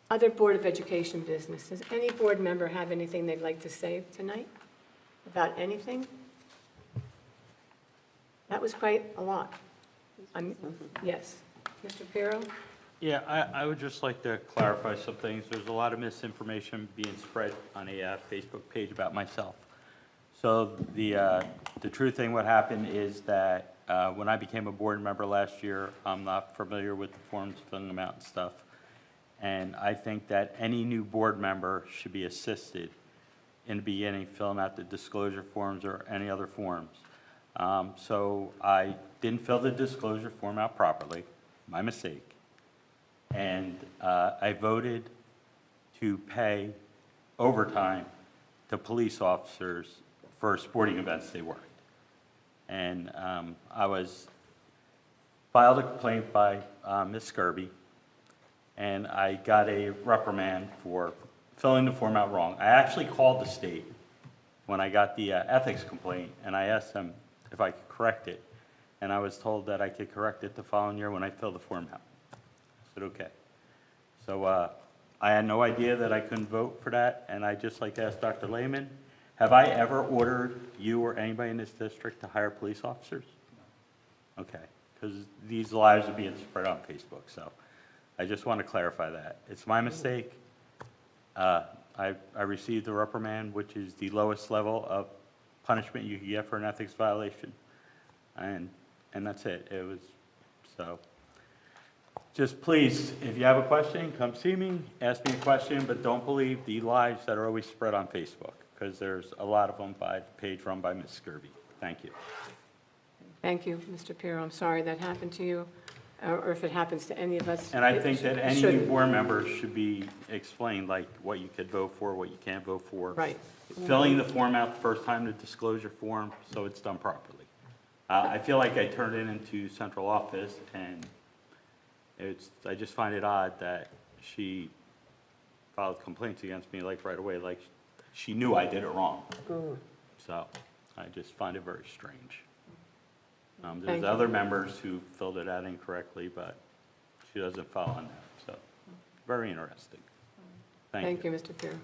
Other Board of Education business. Does any board member have anything they'd like to say tonight about anything? That was quite a lot. Yes. Mr. Pirro? Yeah, I would just like to clarify some things. There's a lot of misinformation being spread on a Facebook page about myself. So the true thing, what happened is that when I became a board member last year, I'm not familiar with the forms, filling them out and stuff. And I think that any new board member should be assisted in the beginning, filling out the disclosure forms or any other forms. So I didn't fill the disclosure form out properly, my mistake. And I voted to pay overtime to police officers for sporting events they worked. And I filed a complaint by Ms. Skirby, and I got a reprimand for filling the form out wrong. I actually called the state when I got the ethics complaint, and I asked them if I could correct it. And I was told that I could correct it the following year when I filled the form out. I said, okay. So I had no idea that I couldn't vote for that, and I'd just like to ask Dr. Lehman, have I ever ordered you or anybody in this district to hire police officers? Okay, because these lies are being spread on Facebook, so I just want to clarify that. It's my mistake. I received a reprimand, which is the lowest level of punishment you can get for an ethics violation, and that's it. It was, so just please, if you have a question, come see me, ask me a question, but don't believe the lies that are always spread on Facebook, because there's a lot of them by the page run by Ms. Skirby. Thank you. Thank you, Mr. Pirro. I'm sorry that happened to you, or if it happens to any of us. And I think that any new shouldn't. board member should be explained, like, what you could vote for, what you can't vote for. Right. Filling the form out the first time, the disclosure form, so it's done properly. I feel like I turned it into central office, and I just find it odd that she filed complaints against me, like, right away, like she knew I did it wrong. So I just find it very strange. There's other members who filled it out incorrectly, but she doesn't follow on that, so very interesting. Thank you. Thank you, Mr. Pirro.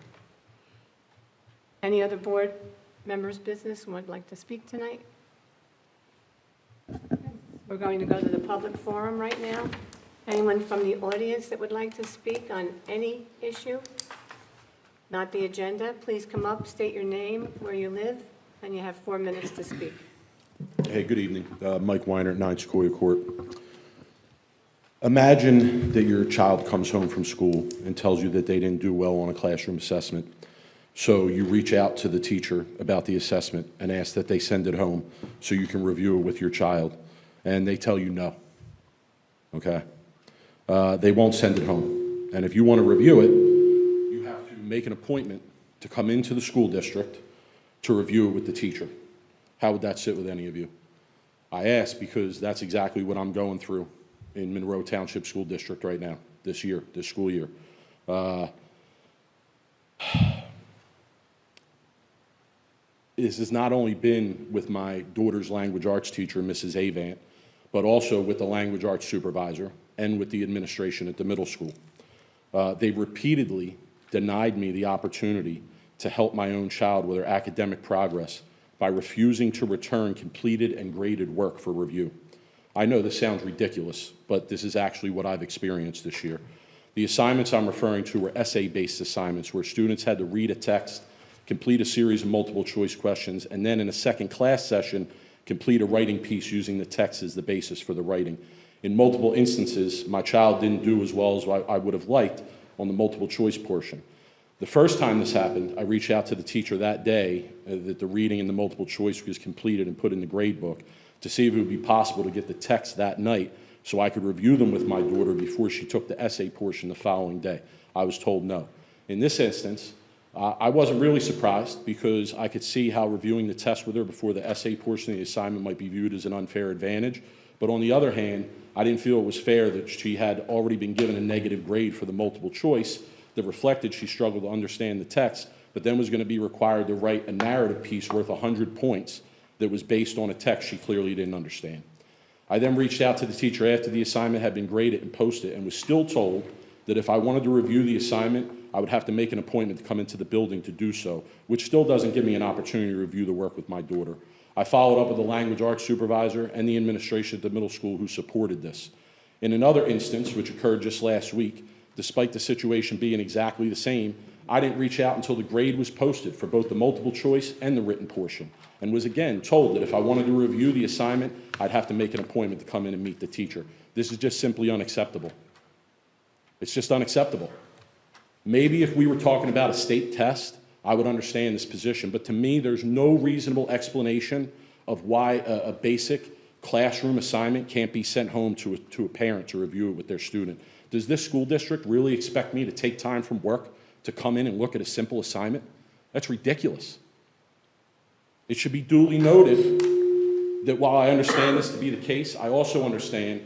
Any other board members' business would like to speak tonight? We're going to go to the public forum right now. Anyone from the audience that would like to speak on any issue? Not the agenda, please come up, state your name, where you live, and you have 4 minutes to speak. Hey, good evening. Mike Weiner at 9 Sequoia Court. Imagine that your child comes home from school and tells you that they didn't do well on a classroom assessment. So you reach out to the teacher about the assessment and ask that they send it home so you can review it with your child. And they tell you no. Okay? They won't send it home. And if you want to review it, you have to make an appointment to come into the school district to review it with the teacher. How would that sit with any of you? I ask because that's exactly what I'm going through in Monroe Township School District right now, this school year. This has not only been with my daughter's language arts teacher, Mrs. Avant, but also with the language arts supervisor and with the administration at the middle school. They repeatedly denied me the opportunity to help my own child with her academic progress by refusing to return completed and graded work for review. I know this sounds ridiculous, but this is actually what I've experienced this year. The assignments I'm referring to were essay-based assignments where students had to read a text, complete a series of multiple choice questions, and then in a second class session, complete a writing piece using the text as the basis for the writing. In multiple instances, my child didn't do as well as I would have liked on the multiple choice portion. The first time this happened, I reached out to the teacher that day that the reading and the multiple choice was completed and put in the grade book to see if it would be possible to get the text that night so I could review them with my daughter before she took the essay portion the following day. I was told no. In this instance, I wasn't really surprised because I could see how reviewing the test with her before the essay portion of the assignment might be viewed as an unfair advantage. But on the other hand, I didn't feel it was fair that she had already been given a negative grade for the multiple choice that reflected she struggled to understand the text, but then was going to be required to write a narrative piece worth 100 points that was based on a text she clearly didn't understand. I then reached out to the teacher after the assignment had been graded and posted and was still told that if I wanted to review the assignment, I would have to make an appointment to come into the building to do so, which still doesn't give me an opportunity to review the work with my daughter. I followed up with the language arts supervisor and the administration at the middle school who supported this. In another instance, which occurred just last week, despite the situation being exactly the same, I didn't reach out until the grade was posted for both the multiple choice and the written portion, and was again told that if I wanted to review the assignment, I'd have to make an appointment to come in and meet the teacher. This is just simply unacceptable. It's just unacceptable. Maybe if we were talking about a state test, I would understand this position, but to me, there's no reasonable explanation of why a basic classroom assignment can't be sent home to a parent to review it with their student. Does this school district really expect me to take time from work to come in and look at a simple assignment? That's ridiculous. It should be duly noted that while I understand this to be the case, I also understand,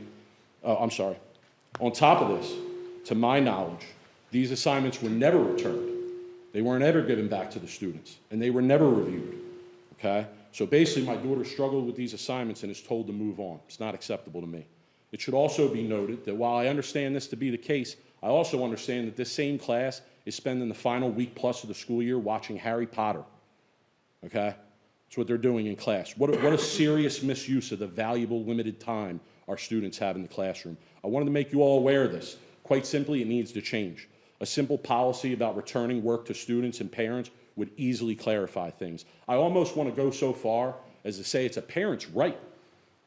on top of this, to my knowledge, these assignments were never returned. They weren't ever given back to the students, and they were never reviewed, okay? So basically, my daughter struggled with these assignments and is told to move on. It's not acceptable to me. It should also be noted that while I understand this to be the case, I also understand that this same class is spending the final week plus of the school year watching Harry Potter, okay? That's what they're doing in class. What a serious misuse of the valuable limited time our students have in the classroom. I wanted to make you all aware of this. Quite simply, it needs to change. A simple policy about returning work to students and parents would easily clarify things. I almost want to go so far as to say it's a parent's right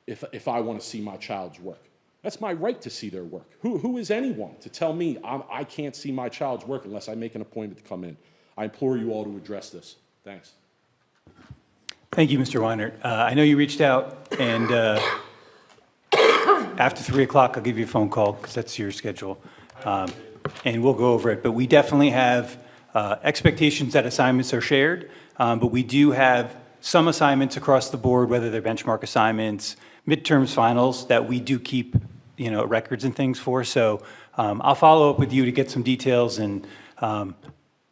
if I want to see my child's work. That's my right to see their work. Who is anyone to tell me I can't see my child's work unless I make an appointment to come in? I implore you all to address this. Thanks. Thank you, Mr. Weinert. I know you reached out, and after 3 o'clock, I'll give you a phone call because that's your schedule, and we'll go over it. But we definitely have expectations that assignments are shared, but we do have some assignments across the board, whether they're benchmark assignments, midterms, finals, that we do keep, records and things for. So I'll follow up with you to get some details, and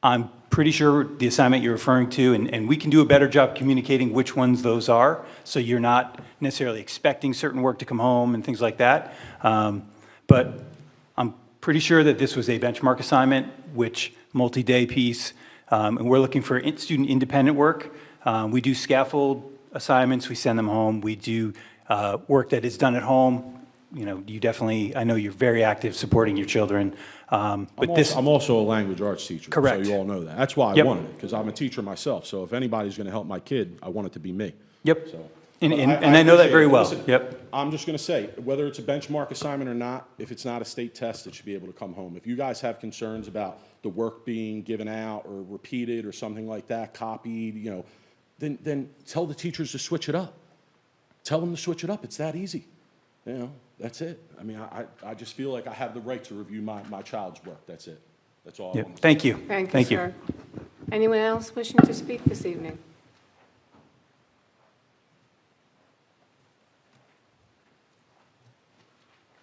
I'm pretty sure the assignment you're referring to, and we can do a better job communicating which ones those are, so you're not necessarily expecting certain work to come home and things like that. But I'm pretty sure that this was a benchmark assignment, which multi-day piece, and we're looking for student independent work. We do scaffold assignments, we send them home. We do work that is done at home. You definitely, I know you're very active supporting your children. But I'm also a language arts teacher. Correct. So you all know that. That's why I Yep. wanted it, because I'm a teacher myself. So if anybody's going to help my kid, I want it to be me. Yep. So, And but I know that appreciate very it. well. Listen, Yep. I'm just going to say, whether it's a benchmark assignment or not, if it's not a state test, it should be able to come home. If you guys have concerns about the work being given out or repeated or something like that, copied, then tell the teachers to switch it up. Tell them to switch it up. It's that easy. That's it. I mean, I just feel like I have the right to review my child's work. That's it. That's all I Yep. want to say. Thank you. Thank you, sir. Anyone else wishing to speak this evening?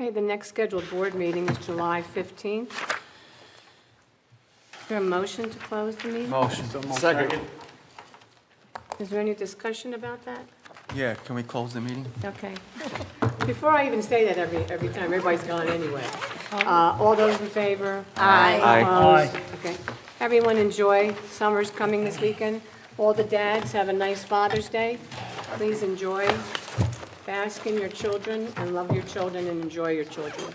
Okay, the next scheduled board meeting is July 15th. Is there a motion to close the meeting? Motion. Second. Is there any discussion about that? Yeah, can we close the meeting? Okay. Before I even say that every time, everybody's gone anyway. All those in favor? Aye. Aye. Opposed? Okay. Everyone enjoy. Summer's coming this weekend. All the dads have a nice Father's Day. Please enjoy. Bask in your children and love your children and enjoy your children.